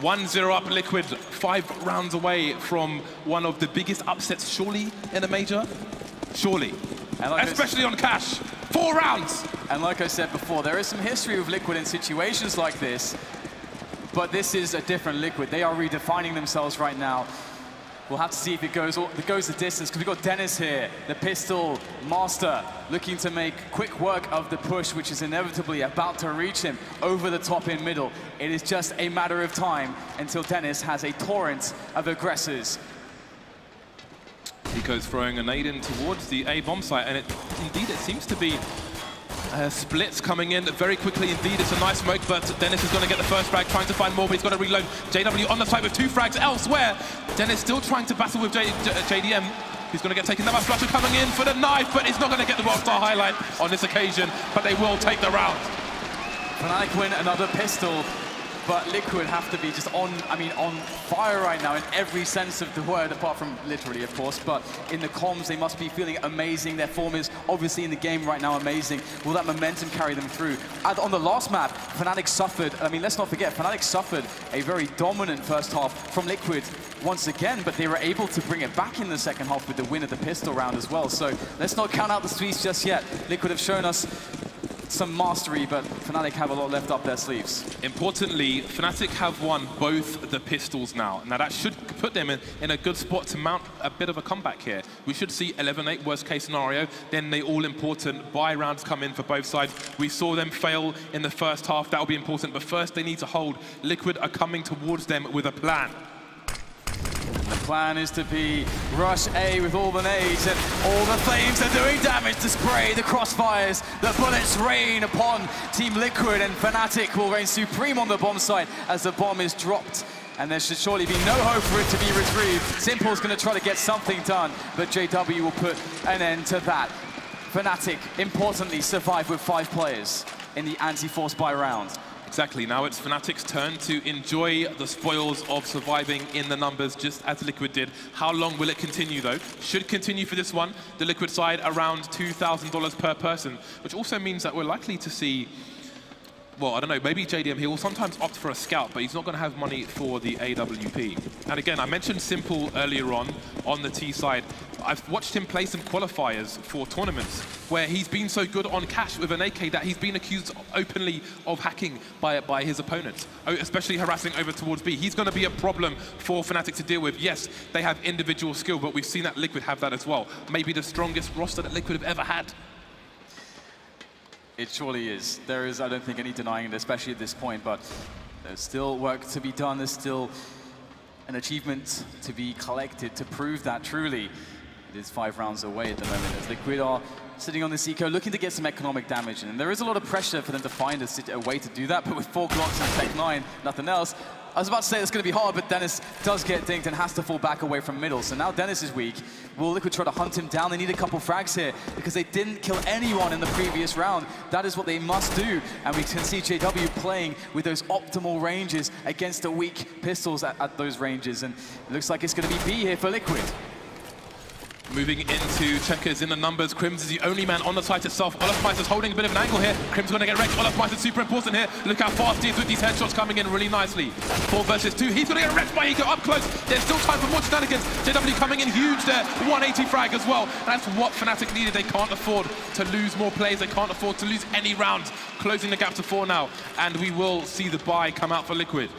1-0 up Liquid, 5 rounds away from one of the biggest upsets, surely, in a major? Surely. Like especially on Cash. 4 rounds! And like I said before, there is some history with Liquid in situations like this. But this is a different Liquid. They are redefining themselves right now. We'll have to see if it goes the distance, because we've got Dennis here, the pistol master, looking to make quick work of the push, which is inevitably about to reach him over the top in middle. It is just a matter of time until Dennis has a torrent of aggressors. He goes throwing a nade in towards the A bomb site, and indeed it seems to be splits coming in very quickly indeed. It's a nice smoke, but Dennis is going to get the first frag, trying to find more, but he's got to reload. JW on the site with 2 frags elsewhere. Dennis still trying to battle with JDM. He's going to get taken down by Flutter coming in for the knife, but he's not going to get the Rockstar highlight on this occasion, but they will take the round. Fnatic win another pistol, but Liquid have to be just on fire right now in every sense of the word, apart from literally, of course. But in the comms, they must be feeling amazing. Their form is obviously in the game right now amazing. Will that momentum carry them through? And on the last map, Fnatic suffered, let's not forget, Fnatic suffered a very dominant first half from Liquid once again, but they were able to bring it back in the second half with the win of the pistol round as well. So let's not count out the sweeps just yet. Liquid have shown us some mastery, but Fnatic have a lot left up their sleeves. Importantly, Fnatic have won both the pistols now. Now that should put them in a good spot to mount a bit of a comeback here. We should see 11-8 worst case scenario, then the all-important buy rounds come in for both sides. We saw them fail in the first half, that'll be important, but first they need to hold. Liquid are coming towards them with a plan. The plan is to be rush A with all the nades, and all the flames are doing damage to spray the crossfires. The bullets rain upon Team Liquid, and Fnatic will reign supreme on the bomb site as the bomb is dropped. And there should surely be no hope for it to be retrieved. Simple's going to try to get something done, but JW will put an end to that. Fnatic, importantly, survive with 5 players in the anti-force buy round. Exactly, now it's Fnatic's turn to enjoy the spoils of surviving in the numbers, just as Liquid did. How long will it continue, though? Should continue for this one. The Liquid side around $2,000 per person, which also means that we're likely to see, well, I don't know, maybe JDM, he will sometimes opt for a scout, but he's not going to have money for the AWP. And again, I mentioned Simple earlier on the T side. I've watched him play some qualifiers for tournaments where he's been so good on cash with an AK that he's been accused openly of hacking by his opponents, especially harassing over towards B. He's going to be a problem for Fnatic to deal with. Yes, they have individual skill, but we've seen that Liquid have that as well. Maybe the strongest roster that Liquid have ever had. It surely is. There is, I don't think, any denying it, especially at this point, but there's still work to be done. There's still an achievement to be collected to prove that truly. It is 5 rounds away at the moment as Liquid are sitting on this eco, looking to get some economic damage in. And there is a lot of pressure for them to find a way to do that, but with 4 Glocks and Tech 9, nothing else. I was about to say it's going to be hard, but Dennis does get dinged and has to fall back away from middle. So now Dennis is weak. Will Liquid try to hunt him down? They need a couple frags here because they didn't kill anyone in the previous round. That is what they must do. And we can see JW playing with those optimal ranges against the weak pistols at those ranges. And it looks like it's going to be B here for Liquid. Moving into checkers in the numbers, Crims is the only man on the site itself. Olafmeister's holding a bit of an angle here. Crims going to get wrecked. Olafmeister's super important here. Look how fast he is with these headshots coming in really nicely. 4 versus 2. He's going to get wrecked by Eco up close. There's still time for more shenanigans. JW coming in huge there. 180 frag as well. That's what Fnatic needed. They can't afford to lose more players. They can't afford to lose any rounds. Closing the gap to 4 now. And we will see the buy come out for Liquid.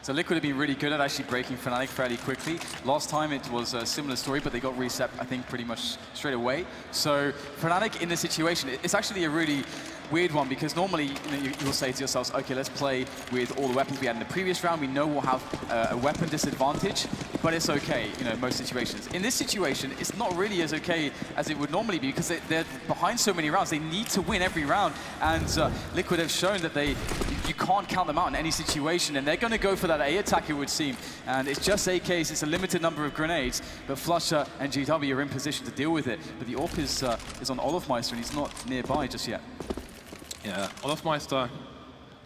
So Liquid have been really good at actually breaking Fnatic fairly quickly. Last time it was a similar story, but they got reset, I think, pretty much straight away. So Fnatic in this situation, it's actually a really weird one because normally you'll say to yourselves, okay, let's play with all the weapons we had in the previous round. We know we'll have a weapon disadvantage, but it's okay, in most situations. In this situation, it's not really as okay as it would normally be because they're behind so many rounds. They need to win every round, and Liquid have shown that you can't count them out in any situation, and they're going to go for that A attack, it would seem. And it's just AKs, it's a limited number of grenades, but Flusher and GW are in position to deal with it. But the AWP is on Olafmeister, and he's not nearby just yet. Yeah, Olafmeister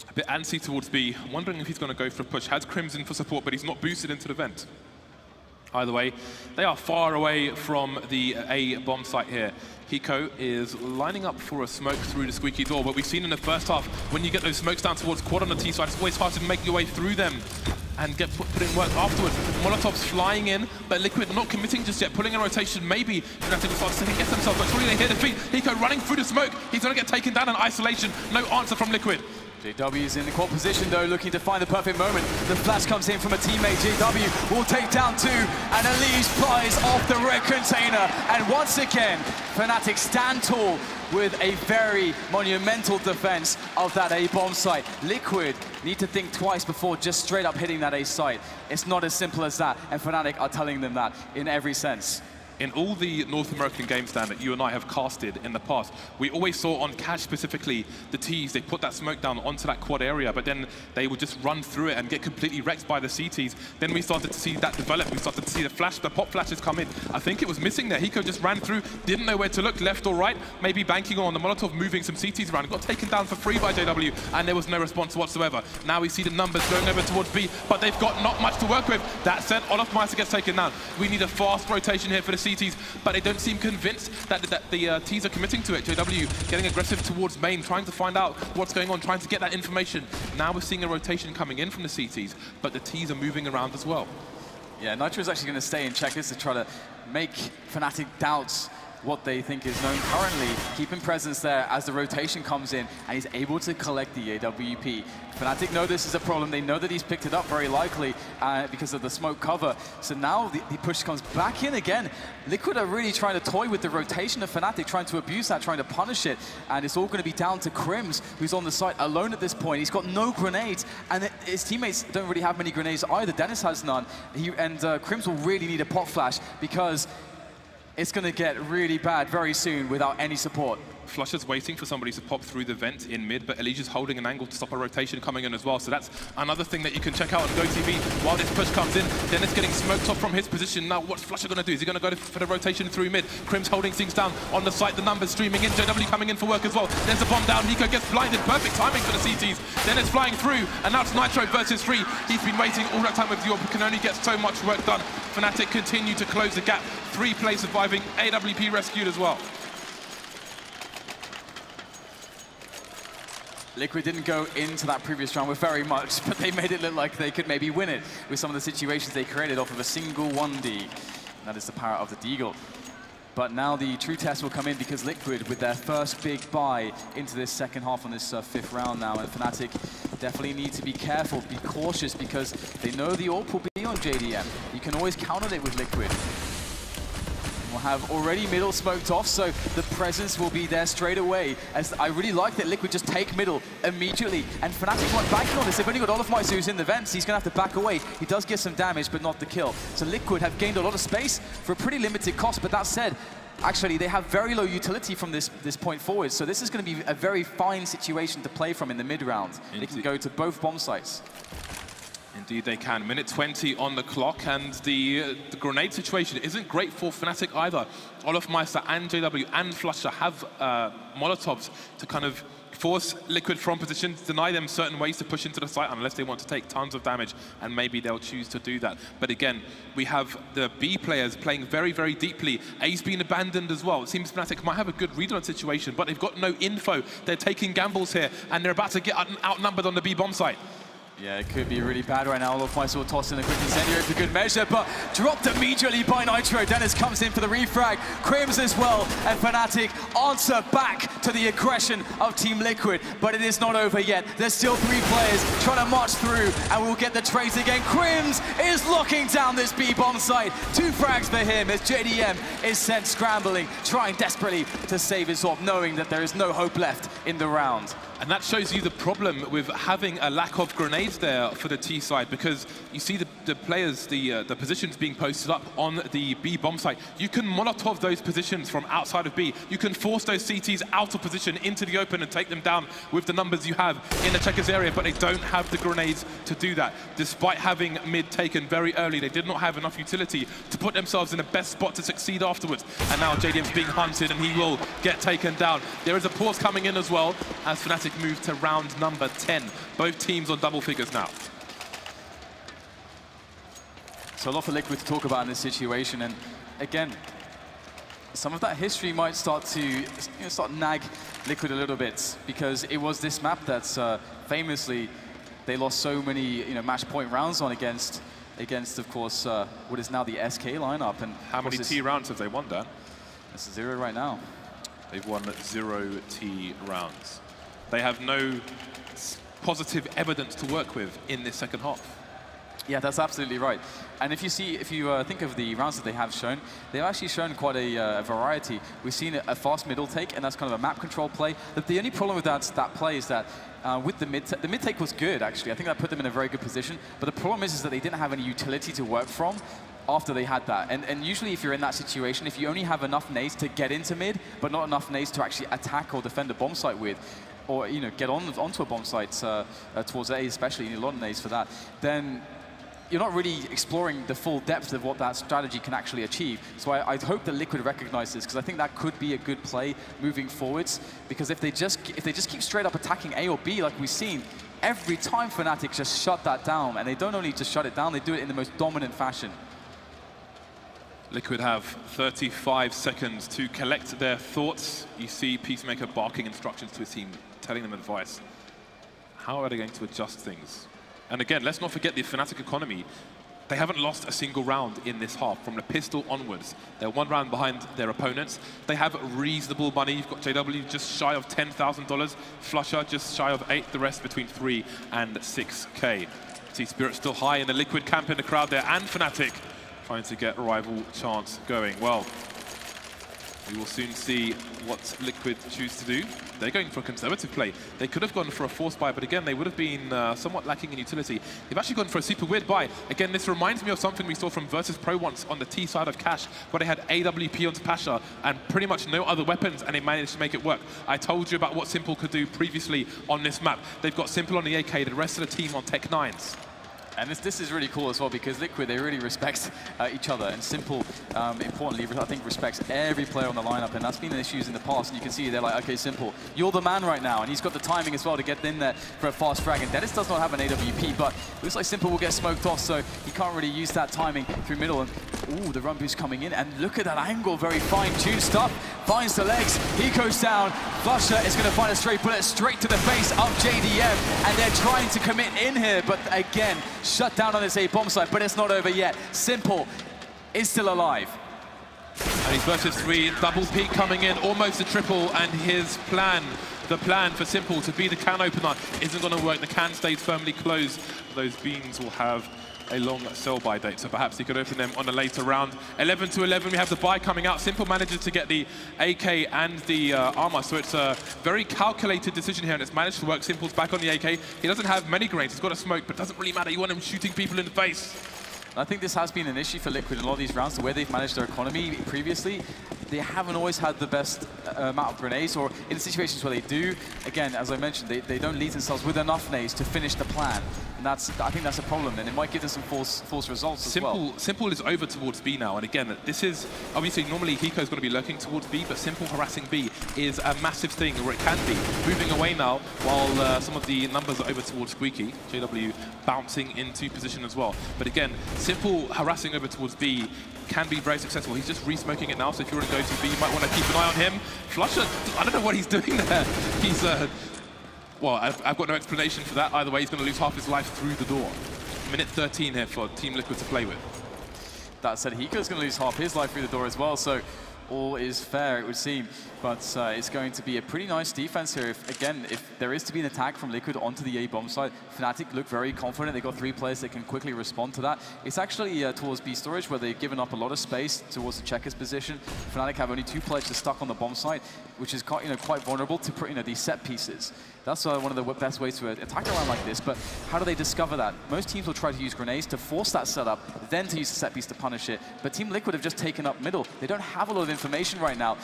a bit antsy towards B, wondering if he's going to go for a push. Has Crimson for support, but he's not boosted into the vent. Either way, they are far away from the A bomb site here. Hiko is lining up for a smoke through the squeaky door, but we've seen in the first half, when you get those smokes down towards quad on the T side, it's always hard to make your way through them and put in work afterwards. Molotov's flying in, but Liquid not committing just yet, pulling in rotation. Maybe Fnatic will start to second guess themselves, but surely they hear defeat. Hiko running through the smoke. He's going to get taken down in isolation. No answer from Liquid. JW is in the quad position though, looking to find the perfect moment. The flash comes in from a teammate. JW will take down 2, and Elise flies off the red container. And once again, Fnatic stand tall with a very monumental defense of that A bomb site. Liquid need to think twice before just straight up hitting that A site. It's not as simple as that, and Fnatic are telling them that in every sense. In all the North American games, Dan, that you and I have casted in the past, we always saw on Cash specifically, the Ts, they put that smoke down onto that quad area, but then they would just run through it and get completely wrecked by the CTs. Then we started to see that develop. We started to see the pop flashes come in. I think it was missing there. Hiko just ran through, didn't know where to look, left or right, maybe banking on the Molotov moving some CTs around. Got taken down for free by JW, and there was no response whatsoever. Now we see the numbers going over towards B, but they've got not much to work with. That said, Olafmeister gets taken down. We need a fast rotation here for the CTs, but they don't seem convinced that the Ts are committing to it. JW getting aggressive towards main, trying to find out what's going on, trying to get that information. Now we're seeing a rotation coming in from the CTs, but the Ts are moving around as well. Yeah, Nitro is actually going to stay in checkers to try to make Fnatic doubts what they think is known currently, keeping presence there as the rotation comes in, and he's able to collect the AWP. Fnatic know this is a problem. They know that he's picked it up very likely because of the smoke cover. So now the push comes back in again. Liquid are really trying to toy with the rotation of Fnatic, trying to abuse that, trying to punish it. And it's all going to be down to Crims, who's on the site alone at this point. He's got no grenades, and his teammates don't really have many grenades either. Dennis has none. Crims will really need a pot flash because it's going to get really bad very soon without any support. Flusher's waiting for somebody to pop through the vent in mid, but Elijah's holding an angle to stop a rotation coming in as well. So that's another thing that you can check out on GoTV while this push comes in. Dennis getting smoked off from his position. Now what's Flusher going to do? Is he going to go for the rotation through mid? Crims holding things down on the site. The numbers streaming in. JW coming in for work as well. There's a bomb down. Nico gets blinded. Perfect timing for the CTs. Dennis flying through, and now it's Nitro versus 3. He's been waiting all that time with the AWP, can only get so much work done. Fnatic continue to close the gap. 3 plays surviving. AWP rescued as well. Liquid didn't go into that previous round with very much, but they made it look like they could maybe win it with some of the situations they created off of a single 1D. And that is the power of the Deagle. But now the true test will come in because Liquid, with their first big buy into this second half on this 5th round now, and Fnatic definitely need to be careful, be cautious, because they know the AWP will be on JDM. You can always count on it with Liquid. We'll have already middle smoked off, so the presence will be there straight away. As I really like that Liquid just take middle immediately, and Fnatic won't bank on this. They've only got Olofmeister who's in the vents. He's going to have to back away. He does get some damage, but not the kill. So Liquid have gained a lot of space for a pretty limited cost, but that said, actually, they have very low utility from this point forward, so this is going to be a very fine situation to play from in the mid-round. They can go to both bomb sites. Indeed they can. Minute 20 on the clock, and the grenade situation isn't great for Fnatic either. Olofmeister and JW and Flusher have Molotovs to kind of force Liquid from position, deny them certain ways to push into the site unless they want to take tons of damage, and maybe they'll choose to do that. But again, we have the B players playing very, very deeply. A's been abandoned as well. It seems Fnatic might have a good read on the situation, but they've got no info. They're taking gambles here, and they're about to get outnumbered on the B bomb site. Yeah, it could be really bad right now. Olofmeister will toss in a quick incendiary for good measure, but dropped immediately by Nitro. Dennis comes in for the refrag. Crims as well, and Fnatic answer back to the aggression of Team Liquid, but it is not over yet. There's still 3 players trying to march through, and we'll get the trades again. Crims is locking down this B-bomb site. 2 frags for him as JDM is sent scrambling, trying desperately to save his AWP, knowing that there is no hope left in the round. And that shows you the problem with having a lack of grenades there for the T side, because you see the players, the positions being posted up on the B bomb site. You can Molotov those positions from outside of B. You can force those CTs out of position into the open and take them down with the numbers you have in the checkers area, but they don't have the grenades to do that. Despite having mid taken very early, they did not have enough utility to put themselves in the best spot to succeed afterwards. And now JDM's being hunted, and he will get taken down. There is a pause coming in as well, as Fnatic move to round number 10. Both teams on double figures now. So a lot for Liquid to talk about in this situation, and again, some of that history might start to nag Liquid a little bit, because it was this map that's famously they lost so many match point rounds on against of course what is now the SK lineup. And how many T rounds have they won, Dan? It's 0 right now. They've won 0 T rounds. They have no positive evidence to work with in this second half. Yeah, that's absolutely right. And if you think of the rounds that they have shown, they've actually shown quite a variety. We've seen a fast middle take, and that's kind of a map control play. The only problem with that play is that with the mid take was good, actually. I think that put them in a very good position. But the problem is that they didn't have any utility to work from after they had that. And usually if you're in that situation, if you only have enough nades to get into mid, but not enough nades to actually attack or defend a bomb site with, or get onto a bomb site towards A especially, you need a lot of nades for that, then you're not really exploring the full depth of what that strategy can actually achieve. So I hope that Liquid recognize this, because I think that could be a good play moving forwards, because if they just keep straight up attacking A or B like we've seen, every time Fnatic just shut that down, and they don't only just shut it down, they do it in the most dominant fashion. Liquid have 35 seconds to collect their thoughts. You see Peacemaker barking instructions to his team, telling them advice. How are they going to adjust things? And again, let's not forget the Fnatic economy. They haven't lost a single round in this half from the pistol onwards. They're 1 round behind their opponents. They have reasonable money. You've got JW just shy of $10,000. Flusher just shy of 8. The rest between 3 and 6K. See Spirit still high in the Liquid camp in the crowd there, and Fnatic trying to get rival chance going. Well, we will soon see what Liquid choose to do. They're going for a conservative play. They could have gone for a force buy, but again, they would have been somewhat lacking in utility. They've actually gone for a super weird buy. Again, this reminds me of something we saw from Virtus.Pro once on the T side of Cash, where they had AWP onto Pasha and pretty much no other weapons, and they managed to make it work. I told you about what Simple could do previously on this map. They've got Simple on the AK, the rest of the team on Tech 9s. And this is really cool as well, because Liquid, they really respect each other. And Simple, importantly, I think respects every player on the lineup. And that's been an issue in the past. And you can see they're like, okay, Simple, you're the man right now. And he's got the timing as well to get in there for a fast frag. And Dennis does not have an AWP, but looks like Simple will get smoked off, so he can't really use that timing through middle. And ooh, the run boost coming in. And look at that angle, very fine-tuned stuff. Finds the legs, he goes down. Flusher is going to find a straight bullet straight to the face of JDM. And they're trying to commit in here, but again, shut down on this A bomb site, but it's not over yet. Simple is still alive. And he's versus 3, double peak coming in, almost a triple, and his plan, the plan for Simple to be the can opener isn't going to work. The can stays firmly closed. Those beams will have a long sell-by date, so perhaps he could open them on a later round. 11 to 11, we have the buy coming out. Simple manages to get the AK and the armor, so it's a very calculated decision here, and it's managed to work. Simple's back on the AK. He doesn't have many grenades, he's got a smoke, but it doesn't really matter. You want him shooting people in the face. I think this has been an issue for Liquid in a lot of these rounds, the way they've managed their economy previously. They haven't always had the best amount of grenades, or in situations where they do, again, as I mentioned, they don't lead themselves with enough nades to finish the plan. And I think that's a problem, and it might give them some false results as well. Simple is over towards B now, and again, this is, obviously, normally Hiko's going to be lurking towards B, but Simple harassing B is a massive thing, or it can be. Moving away now, while some of the numbers are over towards Squeaky. JW bouncing into position as well. But again, Simple harassing over towards B can be very successful. He's just re-smoking it now, so if you want to go to B, you might want to keep an eye on him. Flusher, I don't know what he's doing there. He's, well, I've got no explanation for that. Either way, he's going to lose half his life through the door. Minute 13 here for Team Liquid to play with. That said, Hiko's going to lose half his life through the door as well, so all is fair, it would seem. But it's going to be a pretty nice defense here. If there is to be an attack from Liquid onto the A bomb side, Fnatic look very confident. They've got 3 players that can quickly respond to that. It's actually towards B storage, where they've given up a lot of space towards the checkers position. Fnatic have only 2 players just stuck on the bomb site, which is quite vulnerable to these set pieces. That's one of the best ways to attack around like this, but how do they discover that? Most teams will try to use grenades to force that setup, then to use the set piece to punish it. But Team Liquid have just taken up middle. They don't have a lot of information right now,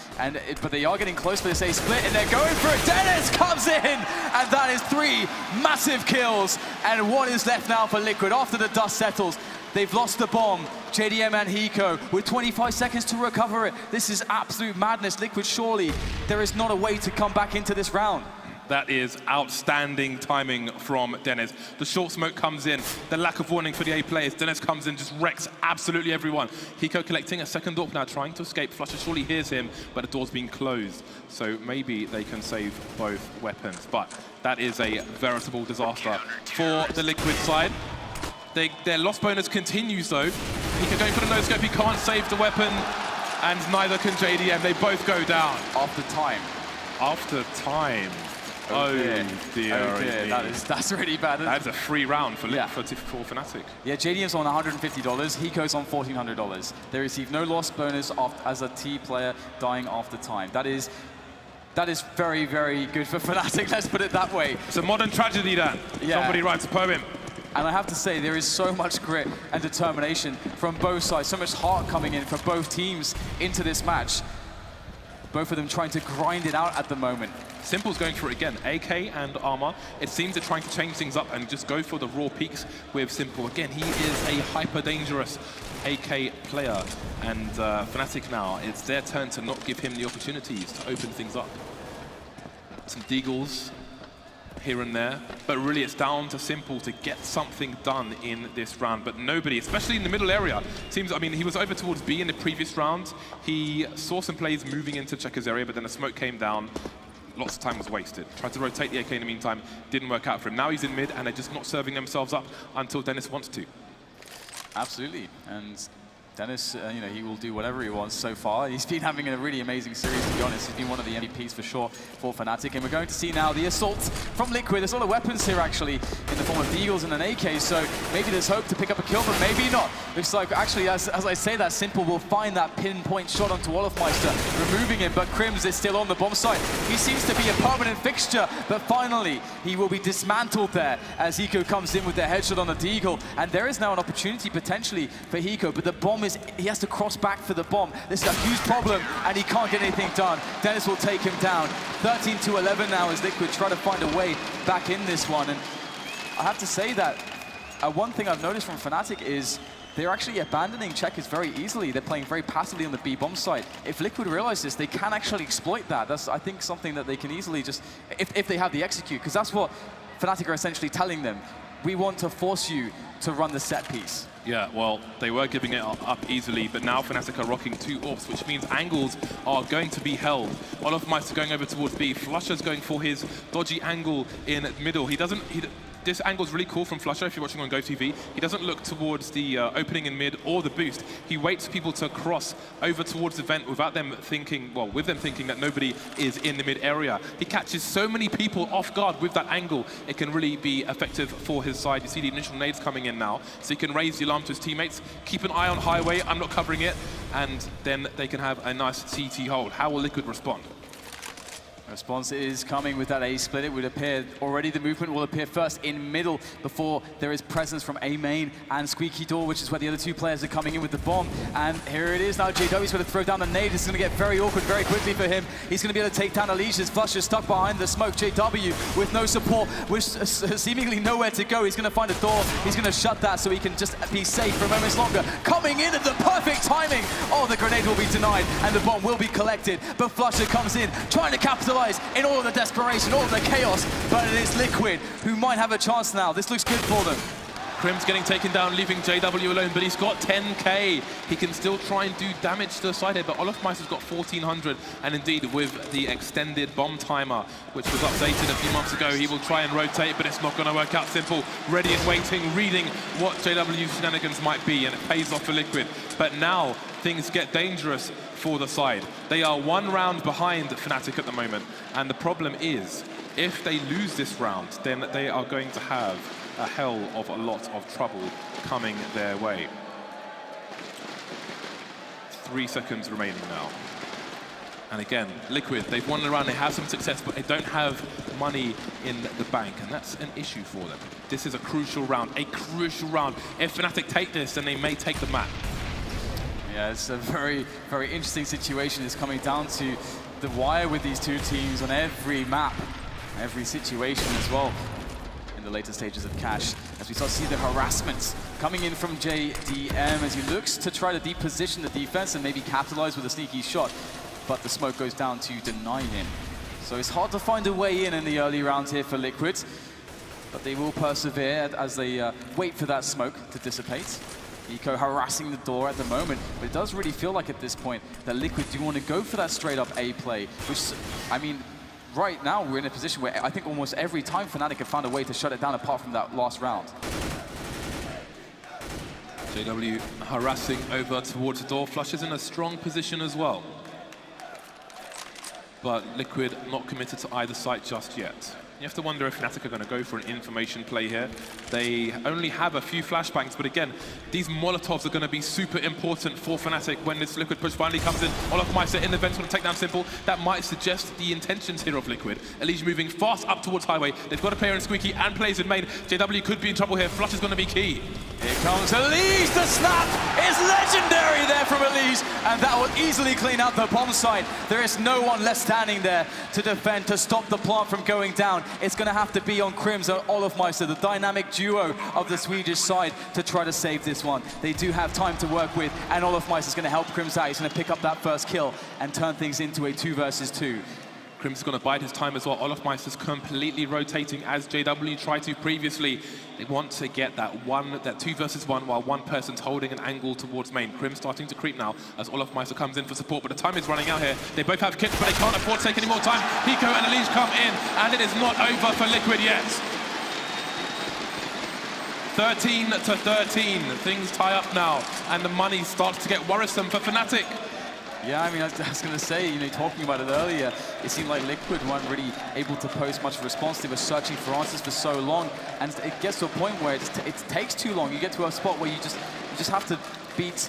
but they are getting close for this A split, and they're going for it. Dennis comes in, and that is 3 massive kills. And what is left now for Liquid after the dust settles? They've lost the bomb. JDM and Hiko with 25 seconds to recover it. This is absolute madness. Liquid, surely there is not a way to come back into this round. That is outstanding timing from Dennis. The short smoke comes in, the lack of warning for the A players. Dennis comes in, just wrecks absolutely everyone. Hiko collecting a second AWP now, trying to escape. Flusher surely hears him, but the door's been closed. So maybe they can save both weapons. But that is a veritable disaster for the Liquid side. Their loss bonus continues though. Hiko going for the no-scope, he can't save the weapon, and neither can JDM. They both go down. After time. After time. Oh dear. Oh dear. That's really bad. That's a free round for Fnatic. Yeah, JDM's on $150, Hiko's on $1,400. They receive no loss bonus as a T player dying after time. That is very, very good for Fnatic, let's put it that way. It's a modern tragedy, Dan. Yeah. Somebody writes a poem. And I have to say, there is so much grit and determination from both sides, so much heart coming in for both teams into this match. Both of them trying to grind it out at the moment. Simple's going for it again, AK and armor. It seems they're trying to change things up and just go for the raw peaks with Simple. Again, he is a hyper-dangerous AK player. And Fnatic now, it's their turn to not give him the opportunities to open things up. Some deagles here and there, but really it's down to Simple to get something done in this round. But nobody, especially in the middle area, seems, I mean, he was over towards B in the previous round. He saw some plays moving into Checkers area, but then the smoke came down. Lots of time was wasted. Tried to rotate the AK in the meantime, didn't work out for him. Now he's in mid, and they're just not serving themselves up until Dennis wants to. Absolutely, and Dennis, you know, he will do whatever he wants so far. He's been having a really amazing series, to be honest. He's been one of the MVPs for sure for Fnatic. And we're going to see now the assault from Liquid. There's a lot of weapons here, actually, in the form of Deagles and an AK. So maybe there's hope to pick up a kill, but maybe not. Looks like, actually, as I say that, Simple will find that pinpoint shot onto Olofmeister, removing him. But Crims is still on the bomb site. He seems to be a permanent fixture, but finally, he will be dismantled there as Hiko comes in with the headshot on the Deagle. And there is now an opportunity, potentially, for Hiko, but the bomb is, he has to cross back for the bomb. This is a huge problem, and he can't get anything done. Dennis will take him down. 13-11 now as Liquid try to find a way back in this one. And I have to say that one thing I've noticed from Fnatic is they're actually abandoning checkers very easily. They're playing very passively on the B bomb site. If Liquid realize this, they can actually exploit that. That's, I think, something that they can easily just, if they have the execute, because that's what Fnatic are essentially telling them. We want to force you to run the set piece. Yeah, well, they were giving it up easily, but now Fnatic are rocking 2 AWPs, which means angles are going to be held. Olofmeister going over towards B. Flusher's going for his dodgy angle in middle. This angle's really cool from Flusher if you're watching on GoTV. He doesn't look towards the opening in mid or the boost. He waits for people to cross over towards the vent without them thinking, well, with them thinking that nobody is in the mid area. He catches so many people off guard with that angle. It can really be effective for his side. You see the initial nades coming in now, so he can raise the alarm to his teammates. Keep an eye on highway. I'm not covering it. And then they can have a nice CT hold. How will Liquid respond? Response is coming with that A split. It would appear already the movement will appear first in middle before there is presence from A main and Squeaky Door, which is where the other 2 players are coming in with the bomb. And here it is now. JW's going to throw down the nade. It's going to get very awkward very quickly for him. He's going to be able to take down Alicia's. Flusher stuck behind the smoke. JW with no support, with seemingly nowhere to go. He's going to find a door. He's going to shut that so he can just be safe for moments longer. Coming in at the perfect timing. Oh, the grenade will be denied and the bomb will be collected. But Flusher comes in, trying to capitalize in all of the desperation, all of the chaos, but it is Liquid who might have a chance now. This looks good for them. Crims getting taken down, leaving JW alone, but he's got 10k. He can still try and do damage to the side here, but Olofmeister's got 1400, and indeed with the extended bomb timer, which was updated a few months ago, he will try and rotate, but it's not going to work out. Simple, ready and waiting, reading what JW's shenanigans might be, and it pays off for Liquid. But now things get dangerous for the side. They are 1 round behind Fnatic at the moment, and the problem is, if they lose this round, then they are going to have a hell of a lot of trouble coming their way. 3 seconds remaining now. And again, Liquid, they've won the round, they have some success, but they don't have money in the bank, and that's an issue for them. This is a crucial round, a crucial round. If Fnatic take this, then they may take the map. Yeah, it's a very, very interesting situation. It's coming down to the wire with these 2 teams on every map, every situation as well. In the later stages of Cash, as we start to see the harassment coming in from JDM as he looks to try to deposition the defense and maybe capitalize with a sneaky shot, but the smoke goes down to deny him. So it's hard to find a way in the early rounds here for Liquid, but they will persevere as they wait for that smoke to dissipate. Eco harassing the door at the moment, but it does really feel like at this point that Liquid do want to go for that straight up A play, which, I mean, right now we're in a position where I think almost every time Fnatic have found a way to shut it down apart from that last round. JW harassing over towards the door. Flush is in a strong position as well. But Liquid not committed to either site just yet. You have to wonder if Fnatic are going to go for an information play here. They only have a few flashbangs, but again, these Molotovs are going to be super important for Fnatic when this Liquid push finally comes in. Olofmeister in the vents want to take down Simple. That might suggest the intentions here of Liquid. Elise moving fast up towards Highway. They've got a player in Squeaky and plays in main. JW could be in trouble here. Flush is going to be key. Here comes Elise. The snap is legendary there from Elise, and that will easily clean out the bomb site. There is no one left standing there to defend, to stop the plant from going down. It's going to have to be on Crims and Olofmeister, the dynamic duo of the Swedish side, to try to save this one. They do have time to work with, and Olofmeister is going to help Crims out. He's going to pick up that first kill and turn things into a 2 versus 2. Crims is going to bide his time as well. Olofmeister's completely rotating as JW tried to previously. They want to get that 2 versus 1 while one person's holding an angle towards main. Crims starting to creep now as Olofmeister comes in for support, but the time is running out here. They both have kits, but they can't afford to take any more time. Hiko and Elise come in, and it is not over for Liquid yet. 13-13. Things tie up now, and the money starts to get worrisome for Fnatic. Yeah, I mean, I was going to say, you know, talking about it earlier, it seemed like Liquid weren't really able to post much of a response. They were searching for answers for so long, and it gets to a point where it takes too long. You get to a spot where you just have to beat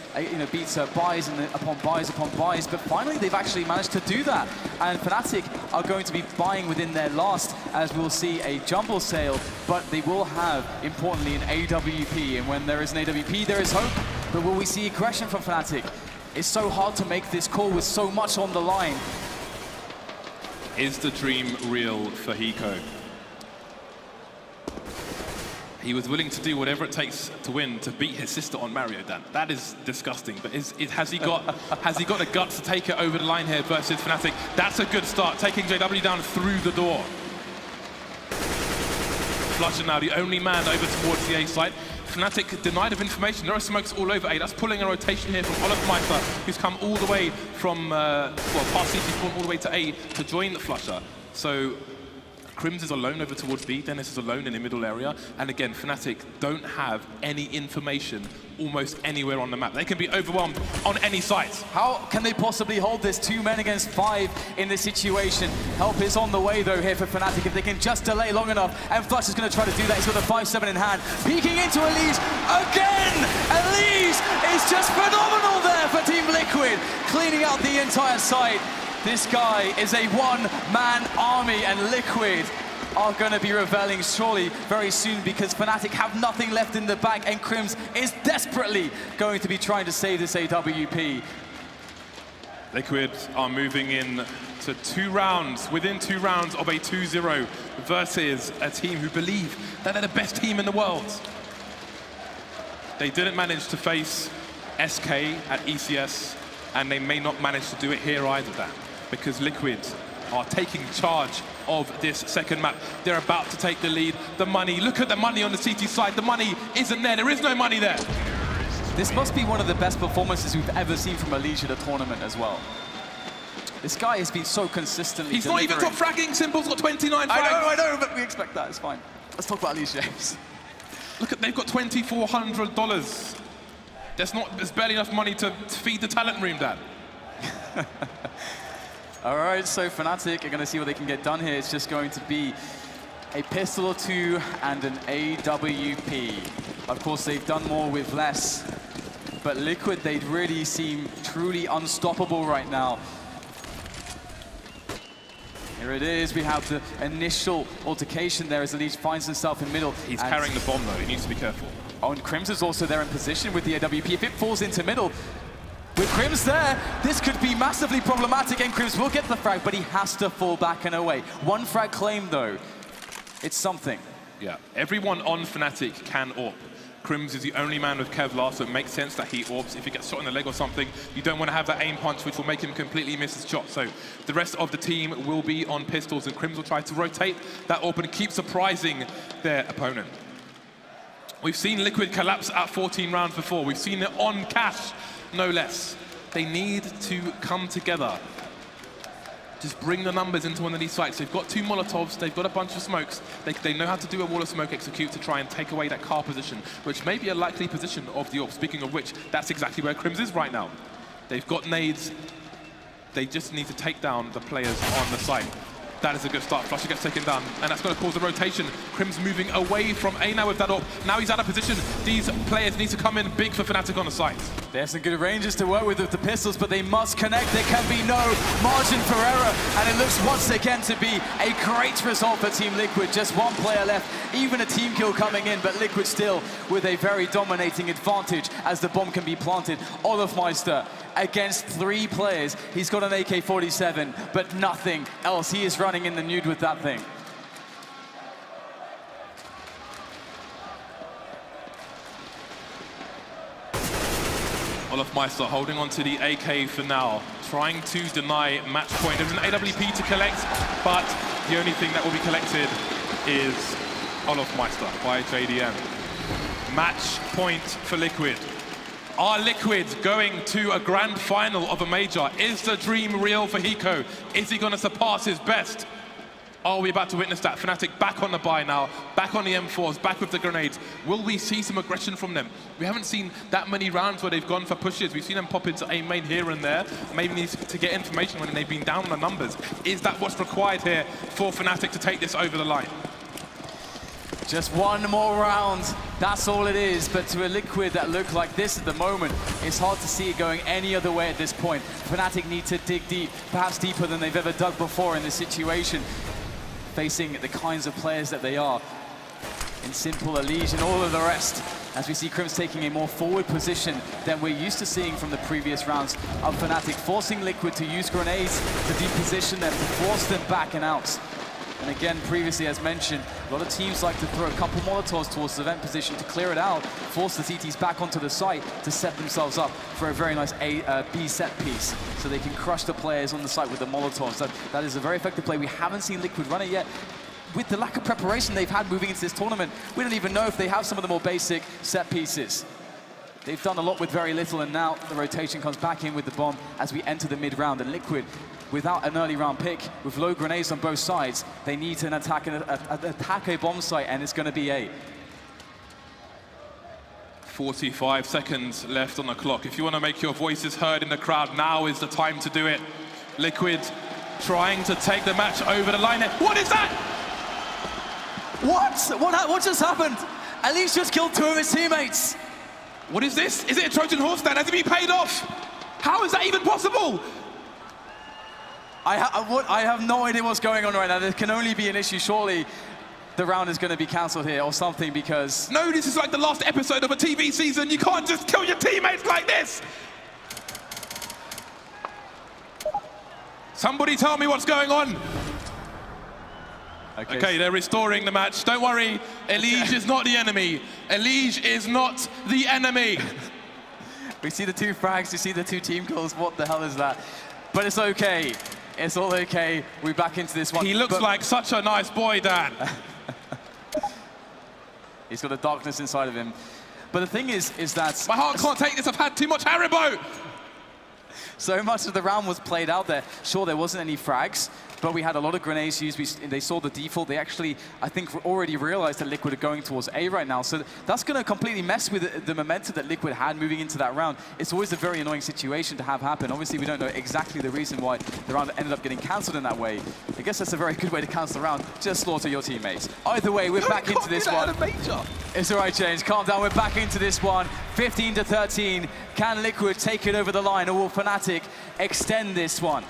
buys upon buys, but finally they've actually managed to do that. And Fnatic are going to be buying within their last, as we'll see a jumble sale, but they will have, importantly, an AWP. And when there is an AWP, there is hope. But will we see aggression from Fnatic? It's so hard to make this call with so much on the line. Is the dream real for Hiko? He was willing to do whatever it takes to win, to beat his sister on Mario, Dan. That is disgusting. But has he got the guts to take it over the line here versus Fnatic? That's a good start, taking JW down through the door. Flusher now, the only man over towards the A site. Fnatic denied of information. There are smokes all over A. That's pulling a rotation here from Olofmeister, who's come all the way from, past CT spawn all the way to A to join the Flusher. So Crims is alone over towards B, Dennis is alone in the middle area, and again, Fnatic don't have any information almost anywhere on the map. They can be overwhelmed on any site. How can they possibly hold this 2 men against 5 in this situation? Help is on the way though here for Fnatic if they can just delay long enough, and Flush is going to try to do that. He's got the 5-7 in hand, peeking into Elise again! Elise is just phenomenal there for Team Liquid, cleaning out the entire site. This guy is a one-man army, and Liquid are going to be reveling surely very soon because Fnatic have nothing left in the bag, and Crims is desperately going to be trying to save this AWP. Liquid are moving in to 2 rounds, within 2 rounds of a 2-0 versus a team who believe that they're the best team in the world. They didn't manage to face SK at ECS, and they may not manage to do it here either, Dan, because Liquid are taking charge of this second map. They're about to take the lead. The money, look at the money on the CT side. The money isn't there. There is no money there. This must be one of the best performances we've ever seen from Alicia at a tournament as well. This guy has been so consistently He's delivering. not even top fragging. Simple's got 29 frags. I know, but we expect that. It's fine. Let's talk about Alicia James. Look at, they've got $2,400. There's barely enough money to feed the talent room, Dan. All right, so Fnatic are going to see what they can get done here. It's just going to be a pistol or 2 and an AWP. Of course, they've done more with less, but Liquid, they really seem truly unstoppable right now. Here it is. We have the initial altercation there as Elise finds himself in middle. He's carrying the bomb, though. He needs to be careful. Oh, and Crims is also there in position with the AWP. If it falls into middle, with Crims there, this could be massively problematic, and Crims will get the frag, but he has to fall back and away. 1 frag claim, though. It's something. Yeah, everyone on Fnatic can AWP. Crims is the only man with Kevlar, so it makes sense that he AWPs. If he gets shot in the leg or something, you don't want to have that aim punch, which will make him completely miss his shot. So the rest of the team will be on pistols, and Crims will try to rotate that AWP and keep surprising their opponent. We've seen Liquid collapse at 14 rounds before. We've seen it on Cash, no less. They need to come together. Just bring the numbers into one of these sites. They've got 2 Molotovs, they've got a bunch of smokes. They know how to do a wall of smoke execute to try and take away that car position, which may be a likely position of the AWP. Speaking of which, that's exactly where Crims is right now. They've got nades. They just need to take down the players on the site. That is a good start. Flusher gets taken down, and that's going to cause a rotation. Crims moving away from A now with that AWP. Now he's out of position. These players need to come in big for Fnatic on the site. They have some good ranges to work with the pistols, but they must connect. There can be no margin for error, and it looks once again to be a great result for Team Liquid. Just 1 player left, even a team kill coming in, but Liquid still with a very dominating advantage as the bomb can be planted. Olofmeister against 3 players. He's got an AK-47, but nothing else. He is running in the nude with that thing. Olofmeister holding on to the AK for now, trying to deny match point. There's an AWP to collect, but the only thing that will be collected is Olofmeister by JDM. Match point for Liquid. Are Liquid going to a grand final of a major? Is the dream real for Hiko? Is he going to surpass his best? Are we about to witness that? Fnatic back on the buy now, back on the M4s, back with the grenades. Will we see some aggression from them? We haven't seen that many rounds where they've gone for pushes. We've seen them pop into A main here and there. Maybe need to get information when they've been down on the numbers. Is that what's required here for Fnatic to take this over the line? Just one more round, that's all it is. But to a Liquid that look like this at the moment, it's hard to see it going any other way at this point. Fnatic need to dig deep, perhaps deeper than they've ever dug before in this situation, facing the kinds of players that they are in Simple, Elige, and all of the rest. As we see Crims taking a more forward position than we're used to seeing from the previous rounds of Fnatic, forcing Liquid to use grenades to deposition them, to force them back and out. And again, previously, as mentioned, a lot of teams like to throw a couple Molotovs towards the vent position to clear it out, force the CTs back onto the site to set themselves up for a very nice B set piece, so they can crush the players on the site with the Molotovs. That is a very effective play. We haven't seen Liquid run it yet. With the lack of preparation they've had moving into this tournament, we don't even know if they have some of the more basic set pieces. They've done a lot with very little, and now the rotation comes back in with the bomb as we enter the mid-round. And Liquid, without an early round pick, with low grenades on both sides, they need to attack a bomb site, and it's going to be A. 45 seconds left on the clock. If you want to make your voices heard in the crowd, now is the time to do it. Liquid trying to take the match over the line. What is that? What just happened? Elige just killed 2 of his teammates. What is this? Is it a Trojan horse stand? Has he been paid off? How is that even possible? I have no idea what's going on right now. There can only be an issue. Surely the round is going to be cancelled here or something, because... No, this is like the last episode of a TV season. You can't just kill your teammates like this. Somebody tell me what's going on. Okay, they're restoring the match. Don't worry, Elige is not the enemy. Elige is not the enemy. We see the 2 frags, we see the 2 team kills. What the hell is that? But it's okay. It's all okay. We're back into this one. He looks like such a nice boy, Dan. He's got a darkness inside of him. But the thing is that... My heart can't take this. I've had too much Haribo. So much of the round was played out there. Sure, there wasn't any frags, but we had a lot of grenades used. They saw the default. They actually, I think, already realized that Liquid are going towards A right now. So that's going to completely mess with the momentum that Liquid had moving into that round. It's always a very annoying situation to have happen. Obviously, we don't know exactly the reason why the round ended up getting cancelled in that way. I guess that's a very good way to cancel the round. Just slaughter your teammates. Either way, we're back into this one. It's all right, James. Calm down. We're back into this one. 15-13. Can Liquid take it over the line, or will Fnatic extend this one?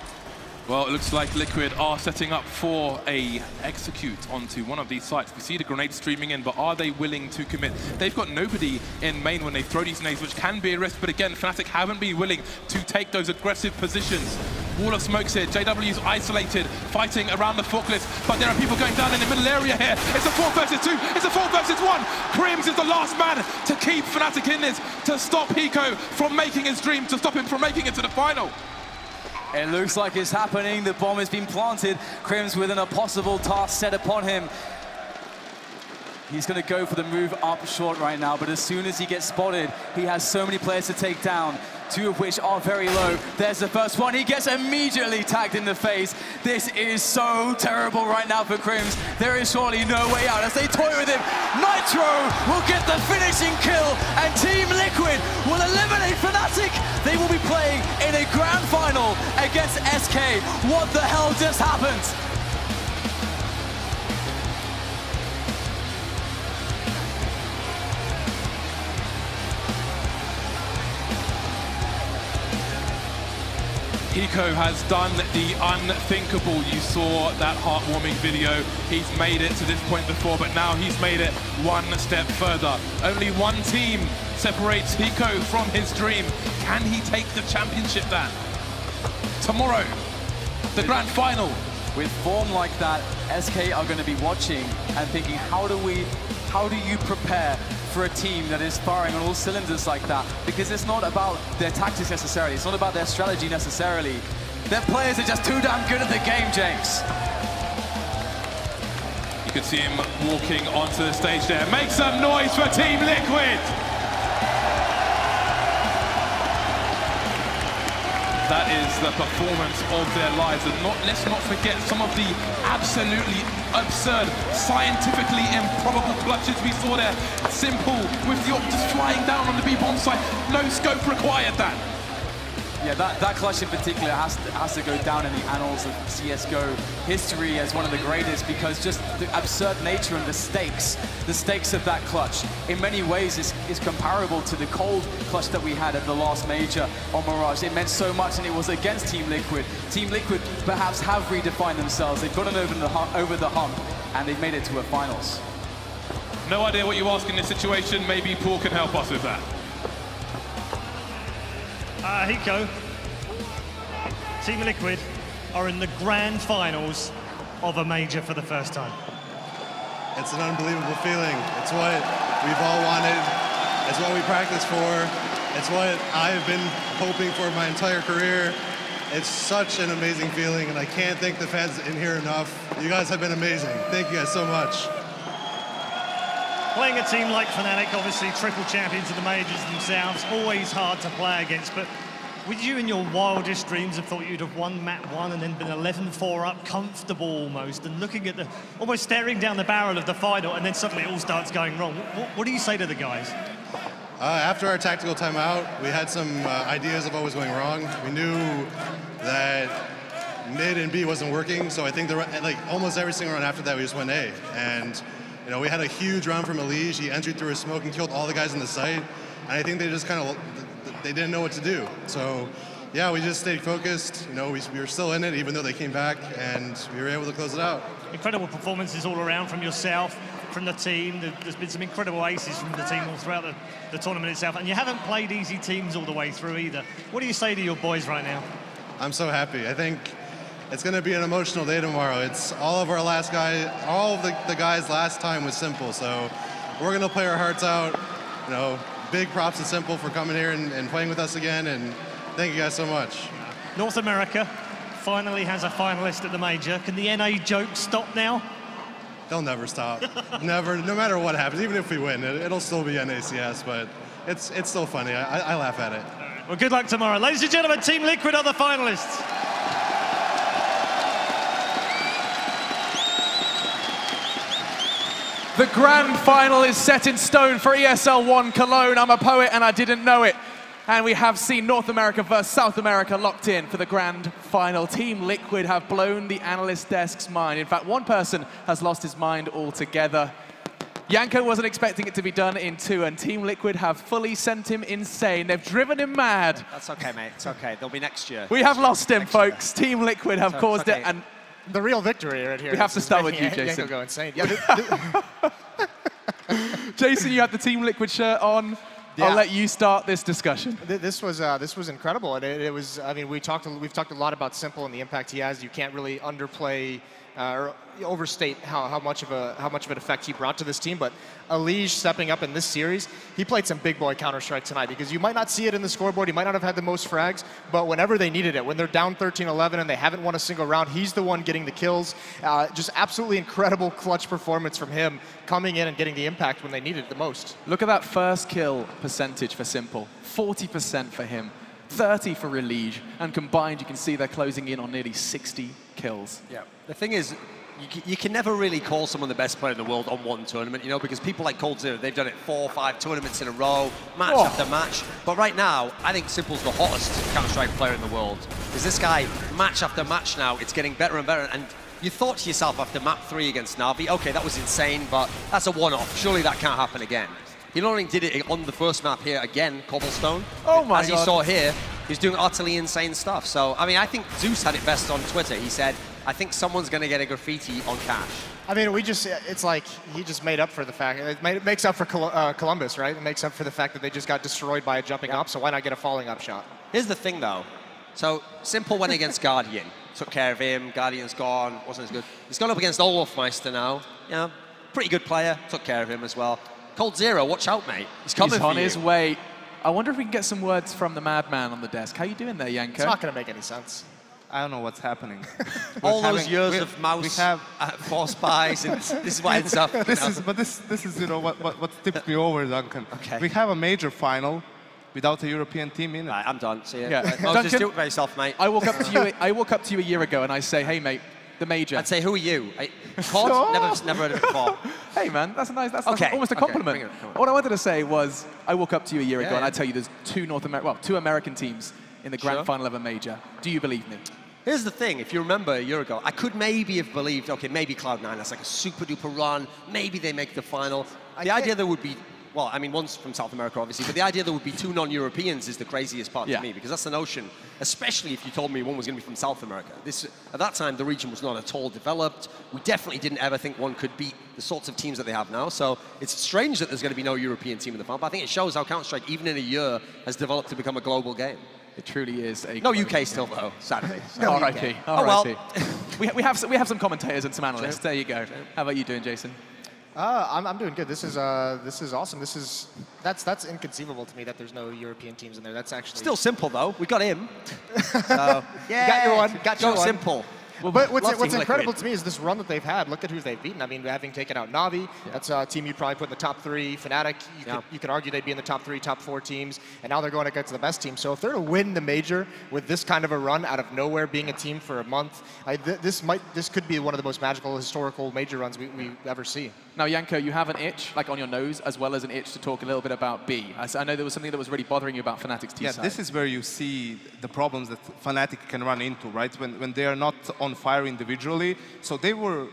Well, it looks like Liquid are setting up for a execute onto one of these sites. We see the grenades streaming in, but are they willing to commit? They've got nobody in main when they throw these grenades, which can be a risk, but again, Fnatic haven't been willing to take those aggressive positions. Wall of smokes here. JW's isolated, fighting around the forklift, but there are people going down in the middle area here. It's a 4 versus 2. It's a 4 versus 1. Crims is the last man to keep Fnatic in this, to stop Hiko from making his dream, to stop him from making it to the final. It looks like it's happening. The bomb has been planted. Crims with an impossible task set upon him. He's going to go for the move up short right now, but as soon as he gets spotted, he has so many players to take down, 2 of which are very low. There's the first one. He gets immediately tagged in the face. This is so terrible right now for Crims. There is surely no way out as they toy with him. Nitro will get the finishing kill, and Team Liquid will eliminate Fnatic. They will be playing in a grand final against SK. What the hell just happened? Hiko has done the unthinkable. You saw that heartwarming video. He's made it to this point before, but now he's made it one step further. Only one team separates Hiko from his dream. Can he take the championship then? Tomorrow, the grand final. With form like that, SK are going to be watching and thinking, how do you prepare for a team that is firing on all cylinders like that? Because it's not about their tactics necessarily, it's not about their strategy necessarily. Their players are just too damn good at the game, James. You can see him walking onto the stage there. Make some noise for Team Liquid! that is the performance of their lives. And let's not forget some of the absolutely absurd, scientifically improbable clutches we saw there. Simple with the Optus flying down on the B-bomb side. No scope required that. Yeah, that clutch in particular has to go down in the annals of CSGO history as one of the greatest, because just the absurd nature and the stakes of that clutch in many ways is comparable to the cold clutch that we had at the last major on Mirage. It meant so much, and it was against Team Liquid. Team Liquid perhaps have redefined themselves. They've gotten over the hump, and they've made it to a finals. No idea what you ask in this situation. Maybe Paul can help us with that. Hiko, Team Liquid are in the grand finals of a major for the first time. It's an unbelievable feeling. It's what we've all wanted. It's what we practiced for. It's what I've been hoping for my entire career. It's such an amazing feeling, and I can't thank the fans in here enough. You guys have been amazing. Thank you guys so much. Playing a team like Fnatic, obviously triple champions of the majors themselves, always hard to play against, but would you in your wildest dreams have thought you'd have won map 1 and then been 11-4 up, comfortable almost, and looking at almost staring down the barrel of the final, and then suddenly it all starts going wrong? What do you say to the guys? After our tactical timeout, we had some ideas of what was going wrong. We knew that mid and B wasn't working, so I think almost every single round after that we just went A. And you know, we had a huge round from Elige. He entered through a smoke and killed all the guys in the site. And I think they just kind of, they didn't know what to do. So yeah, we just stayed focused. You know, we were still in it, even though they came back, and we were able to close it out. Incredible performances all around from yourself, from the team. There's been some incredible aces from the team all throughout the tournament itself. And you haven't played easy teams all the way through either. What do you say to your boys right now? I'm so happy. I think it's going to be an emotional day tomorrow. It's all of our last guys, all of the guys last time was Simple. So we're going to play our hearts out. You know, big props to Simple for coming here and playing with us again. And thank you guys so much. North America finally has a finalist at the major. Can the NA joke stop now? They'll never stop. Never, no matter what happens. Even if we win, it'll still be NACS, but it's still funny. I laugh at it. Well, good luck tomorrow. Ladies and gentlemen, Team Liquid are the finalists. The grand final is set in stone for ESL 1 Cologne. I'm a poet and I didn't know it. And we have seen North America versus South America locked in for the grand final. Team Liquid have blown the analyst desk's mind. In fact, one person has lost his mind altogether. Janko wasn't expecting it to be done in 2, and Team Liquid have fully sent him insane. They've driven him mad. That's okay, mate. It's okay. They'll be next year. We have lost him, folks. Team Liquid have caused it. And the real victory right here. We have to start with you, Jason. Go insane. Jason, you have the Team Liquid shirt on. Yeah. I'll let you start this discussion. This was incredible, and it was. I mean, we've talked a lot about Simple and the impact he has. You can't really underplay or overstate how much of an effect he brought to this team. But Elige stepping up in this series, he played some big boy Counter-Strike tonight, because you might not see it in the scoreboard, he might not have had the most frags, but whenever they needed it, when they're down 13-11 and they haven't won a single round, he's the one getting the kills. Just absolutely incredible clutch performance from him, coming in and getting the impact when they needed it the most. Look at that first kill percentage for Simple, 40% for him, 30 for Elige, and combined you can see they're closing in on nearly 60 kills. Yeah. The thing is, you can never really call someone the best player in the world on one tournament, you know, because people like Cold0, they've done it 4 or 5 tournaments in a row, match after match. But right now, I think Simple's the hottest Counter-Strike player in the world. Because this guy, match after match now, it's getting better and better. And you thought to yourself after map 3 against Na'Vi, okay, that was insane, but that's a one-off. Surely that can't happen again. He not only did it on the first map here again, Cobblestone. Oh my God. As you saw here, he's doing utterly insane stuff. So, I mean, I think Zeus had it best on Twitter. He said, I think someone's going to get a graffiti on Cash. I mean, it's like he just made up for the fact, it makes up for Columbus, right? It makes up for the fact that they just got destroyed by a jumping up, so why not get a falling up shot? Here's the thing, though. So, Simple went against Guardian, took care of him, Guardian's gone, wasn't as good. He's gone up against Olofmeister now, you know, pretty good player, took care of him as well. Cold0, watch out, mate. He's coming for you. He's on his way. I wonder if we can get some words from the madman on the desk. How you doing there, Janko? It's not going to make any sense. I don't know what's happening. All those years of mouse, force buys, and this is what ends up. This is you know what tipped me over, Duncan. Okay. We have a major final, without a European team in it. Right, I'm done. See ya. Yeah. Moses, do it by yourself, mate. I walk up to you. I walk up to you a year ago and I say, "Hey, mate, the major." I'd say, who are you? Never heard of it before. Hey, man, that's a nice. That's Okay, almost a okay, compliment. bring it, come on. What I wanted to say was, I walk up to you a year ago and yeah. I tell you there's two American teams in the grand final of a major. Do you believe me? Here's the thing, if you remember a year ago, I could maybe have believed, okay, maybe Cloud9, that's like a super duper run, maybe they make the final. The idea there would be, well, I mean, one's from South America, obviously, but the idea there would be 2 non-Europeans is the craziest part to me, because that's the notion, especially if you told me one was going to be from South America. At that time, the region was not at all developed. We definitely didn't ever think one could beat the sorts of teams that they have now, so it's strange that there's going to be no European team in the final, but I think it shows how Counter-Strike, even in a year, has developed to become a global game. It truly is a... No UK still, though, sadly. No R.I.P. Oh, well. we have some commentators and some analysts. There you go. How about you doing, Jason? I'm doing good. This is awesome. That's inconceivable to me that there's no European teams in there. That's actually still simple though. We got him. So, yeah, got your one. Got your one. Simple. But what's incredible to me is this run that they've had. Look at who they've beaten. I mean, having taken out Na'Vi, that's a team you'd probably put in the top 3. Fnatic, you could argue they'd be in the top 3, top 4 teams. And now they're going against the best team. So if they're to win the major with this kind of a run out of nowhere, being a team for a month, this could be one of the most magical historical major runs we ever see. Now, Janko, you have an itch, like on your nose, as well as an itch to talk a little bit about B. I know there was something that was really bothering you about Fnatic's T-side. Yeah, this is where you see the problems that Fnatic can run into, right? When they are not on fire individually. So they were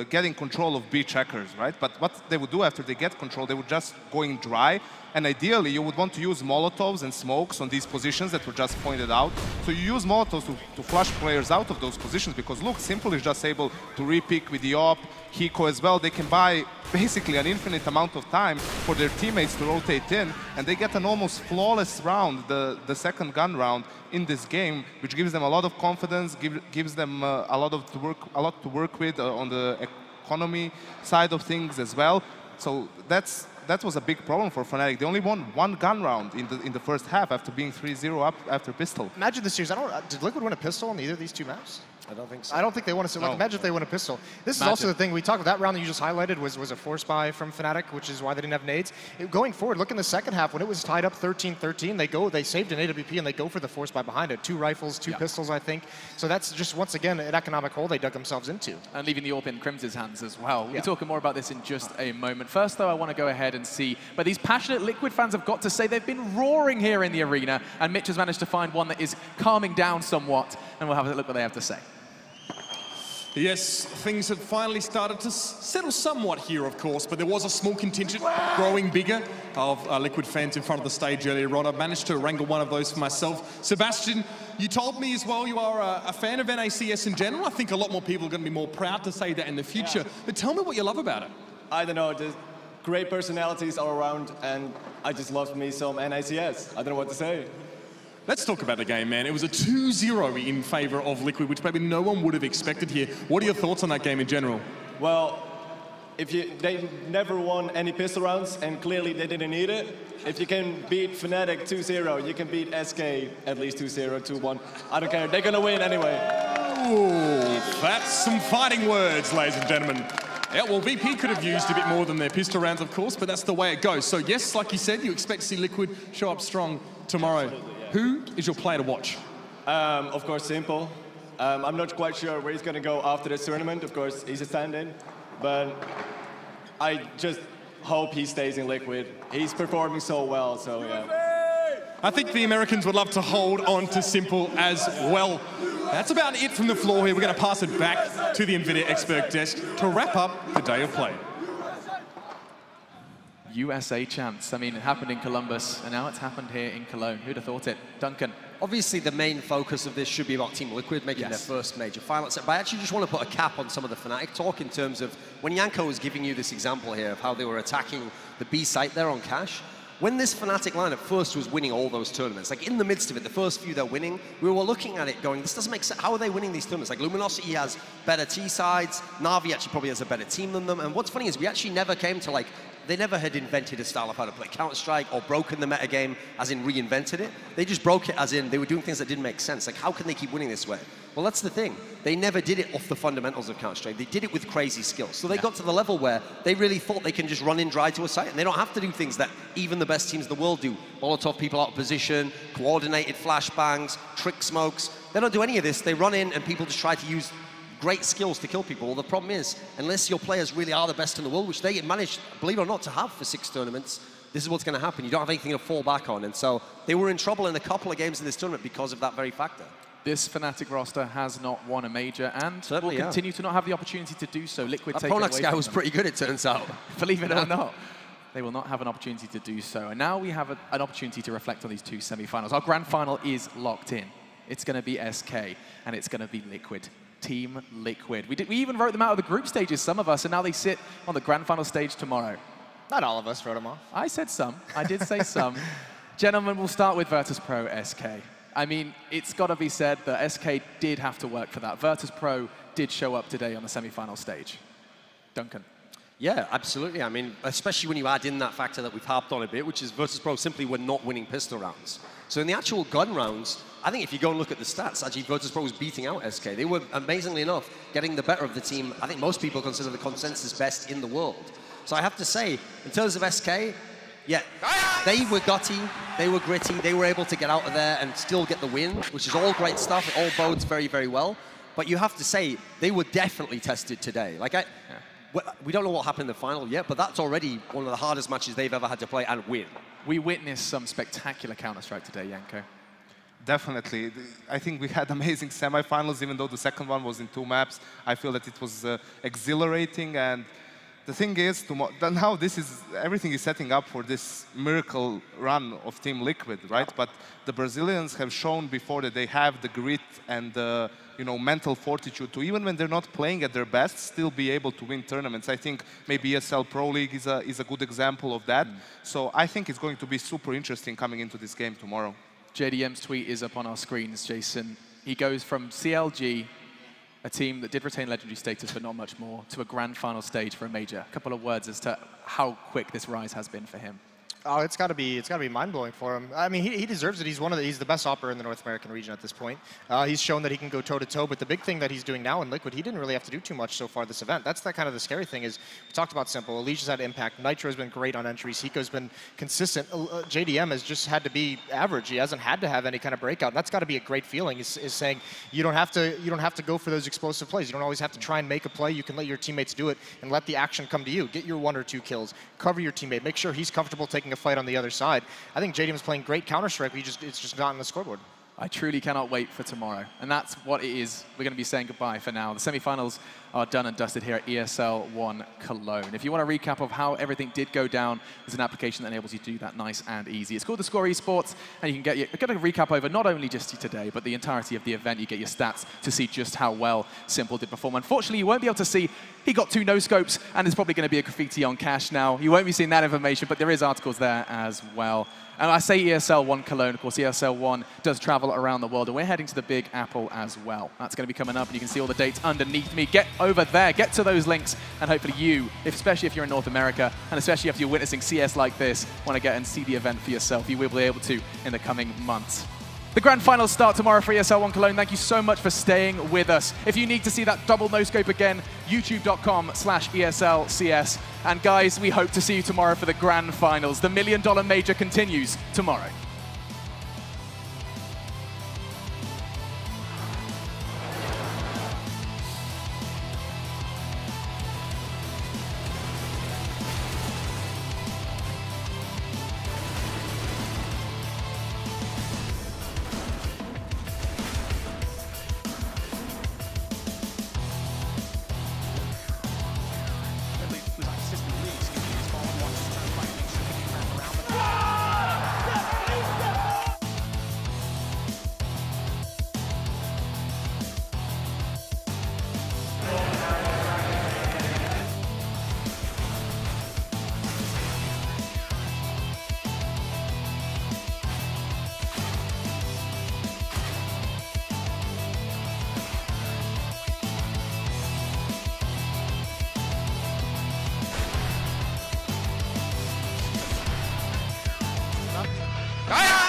getting control of B checkers, right? But what they would do after they get control, they would just going dry. And ideally, you would want to use Molotovs and smokes on these positions that were just pointed out. So you use Molotovs to flush players out of those positions because, look, Simple is just able to repick with the op, Hiko as well. They can buy basically an infinite amount of time for their teammates to rotate in, and they get an almost flawless round, the second gun round in this game, which gives them a lot of confidence, gives them a lot to work with on the economy side of things as well. So that was a big problem for Fnatic. They only won 1 gun round in the first half after being 3-0 up after pistol. Imagine this series. Did Liquid win a pistol on either of these 2 maps? I don't think so. I don't think they want to. Like, imagine if they win a pistol. This is also the thing we talked about. That round that you just highlighted was a force buy from Fnatic, which is why they didn't have nades. Going forward, look in the second half when it was tied up 13-13. They saved an AWP and they go for the force buy behind it. 2 rifles, 2 pistols, I think. So that's just once again an economic hole they dug themselves into. And leaving the AWP in Crims's hands as well. We'll be talking more about this in just a moment. First, though, I want to go ahead and see. But these passionate Liquid fans have got to say they've been roaring here in the arena, and Mitch has managed to find one that is calming down somewhat. And we'll have a look what they have to say. Yes, things have finally started to settle somewhat here, of course, but there was a small contingent growing bigger of Liquid fans in front of the stage earlier on. I managed to wrangle one of those for myself. Sebastian, you told me as well you are a fan of NACS in general. I think a lot more people are going to be more proud to say that in the future. But tell me what you love about it. I don't know, just great personalities all around, and I just love me some NACS. I don't know what to say. Let's talk about the game, man. It was a 2-0 in favor of Liquid, which maybe no one would have expected here. What are your thoughts on that game in general? Well, they never won any pistol rounds, and clearly they didn't need it. If you can beat Fnatic 2-0, you can beat SK at least 2-0, 2-1. I don't care. They're going to win anyway. Ooh, that's some fighting words, ladies and gentlemen. Yeah, well, VP could have used a bit more than their pistol rounds, of course, but that's the way it goes. So, yes, like you said, you expect to see Liquid show up strong tomorrow. Absolutely. Who is your player to watch? Of course, Simple. I'm not quite sure where he's going to go after this tournament. Of course, he's a stand-in. But I just hope he stays in Liquid. He's performing so well, so yeah. I think the Americans would love to hold on to Simple as well. That's about it from the floor here. We're going to pass it back to the NVIDIA expert desk to wrap up the day of play. USA chance. I mean, it happened in Columbus, and now it's happened here in Cologne. Who'd have thought it? Duncan. Obviously, the main focus of this should be about Team Liquid making their first major final set. But I actually just want to put a cap on some of the Fnatic talk in terms of when Janko was giving you this example here of how they were attacking the B site there on Cash. When this Fnatic lineup first was winning all those tournaments, like in the midst of it, the first few they're winning, we were looking at it going, this doesn't make sense. How are they winning these tournaments? Like Luminosity has better T sides, Na'Vi actually probably has a better team than them. And what's funny is we actually never came to like they never had invented a style of how to play Counter-Strike or broken the metagame, as in reinvented it. They just broke it as in they were doing things that didn't make sense. Like, how can they keep winning this way? Well, that's the thing. They never did it off the fundamentals of Counter-Strike. They did it with crazy skills. So they got to the level where they really thought they can just run in dry to a site, and they don't have to do things that even the best teams in the world do. Molotov people out of position, coordinated flashbangs, trick smokes. They don't do any of this. They run in, and people just try to use great skills to kill people. Well, the problem is, unless your players really are the best in the world, which they managed, believe it or not, to have for 6 tournaments, this is what's going to happen. You don't have anything to fall back on. And so they were in trouble in a couple of games in this tournament because of that very factor. This Fnatic roster has not won a major and will continue to not have the opportunity to do so. Liquid take it away Pronax guy was pretty good, it turns out. Believe it or not. They will not have an opportunity to do so. And now we have an opportunity to reflect on these 2 semifinals. Our grand final is locked in. It's going to be SK, and it's going to be Liquid. Team Liquid. We even wrote them out of the group stages, some of us, and now they sit on the grand final stage tomorrow. Not all of us wrote them off. I said some. I did say some. Gentlemen, we'll start with Virtus.Pro SK. I mean, it's got to be said that SK did have to work for that. Virtus.Pro did show up today on the semi-final stage. Duncan. Yeah, absolutely. I mean, especially when you add in that factor that we've harped on a bit, which is Virtus.Pro simply were not winning pistol rounds. So in the actual gun rounds, I think if you go and look at the stats, actually Virtus.Pro was beating out SK. They were, amazingly enough, getting the better of the team. I think most people consider the consensus best in the world. So I have to say, in terms of SK, yeah, they were gutty, they were gritty, they were able to get out of there and still get the win, which is all great stuff. It all bodes very, very well. But you have to say, they were definitely tested today. Like, we don't know what happened in the final yet, but that's already one of the hardest matches they've ever had to play and win. We witnessed some spectacular Counter-Strike today, Janko. Definitely. I think we had amazing semifinals, even though the second one was in 2 maps. I feel that it was exhilarating, and the thing is, now everything is setting up for this miracle run of Team Liquid, right? But the Brazilians have shown before that they have the grit and the mental fortitude to, even when they're not playing at their best, still be able to win tournaments. I think maybe ESL Pro League is a good example of that. So I think it's going to be super interesting coming into this game tomorrow. JDM's tweet is up on our screens, Jason. He goes from CLG, a team that did retain legendary status but not much more, to a grand final stage for a major. A couple of words as to how quick this rise has been for him. Oh, it's got to be mind-blowing for him. I mean, he deserves it. He's the best operator in the North American region at this point. He's shown that he can go toe-to-toe, but the big thing that he's doing now in Liquid, he didn't really have to do too much so far this event. That's kind of the scary thing is, we talked about Simple, Alicia's had impact, Nitro's been great on entries, Hiko's been consistent, JDM has just had to be average. He hasn't had to have any kind of breakout. And that's got to be a great feeling, is saying you don't have to go for those explosive plays. You don't always have to try and make a play. You can let your teammates do it and let the action come to you. Get your 1 or 2 kills, cover your teammate, make sure he's comfortable taking a fight on the other side. I think JDM is playing great Counter-Strike, but it's just not on the scoreboard. I truly cannot wait for tomorrow. And that's what it is. We're going to be saying goodbye for now. The semifinals are done and dusted here at ESL 1 Cologne. If you want a recap of how everything did go down, there's an application that enables you to do that nice and easy. It's called The Score Esports, and you can get a recap over not only just today, but the entirety of the event. You get your stats to see just how well Simple did perform. Unfortunately, you won't be able to see he got 2 no-scopes, and there's probably going to be a graffiti on Cash now. You won't be seeing that information, but there is articles there as well. And I say ESL 1 Cologne. Of course, ESL 1 does travel around the world, and we're heading to the Big Apple as well. That's going to be coming up, and you can see all the dates underneath me. Get over there, get to those links, and hopefully you, especially if you're in North America, and especially if you're witnessing CS like this, want to get and see the event for yourself, you will be able to in the coming months. The grand finals start tomorrow for ESL 1 Cologne. Thank you so much for staying with us. If you need to see that double no-scope again, youtube.com/ESLCS. And guys, we hope to see you tomorrow for the grand finals. The $1 million major continues tomorrow. Ah!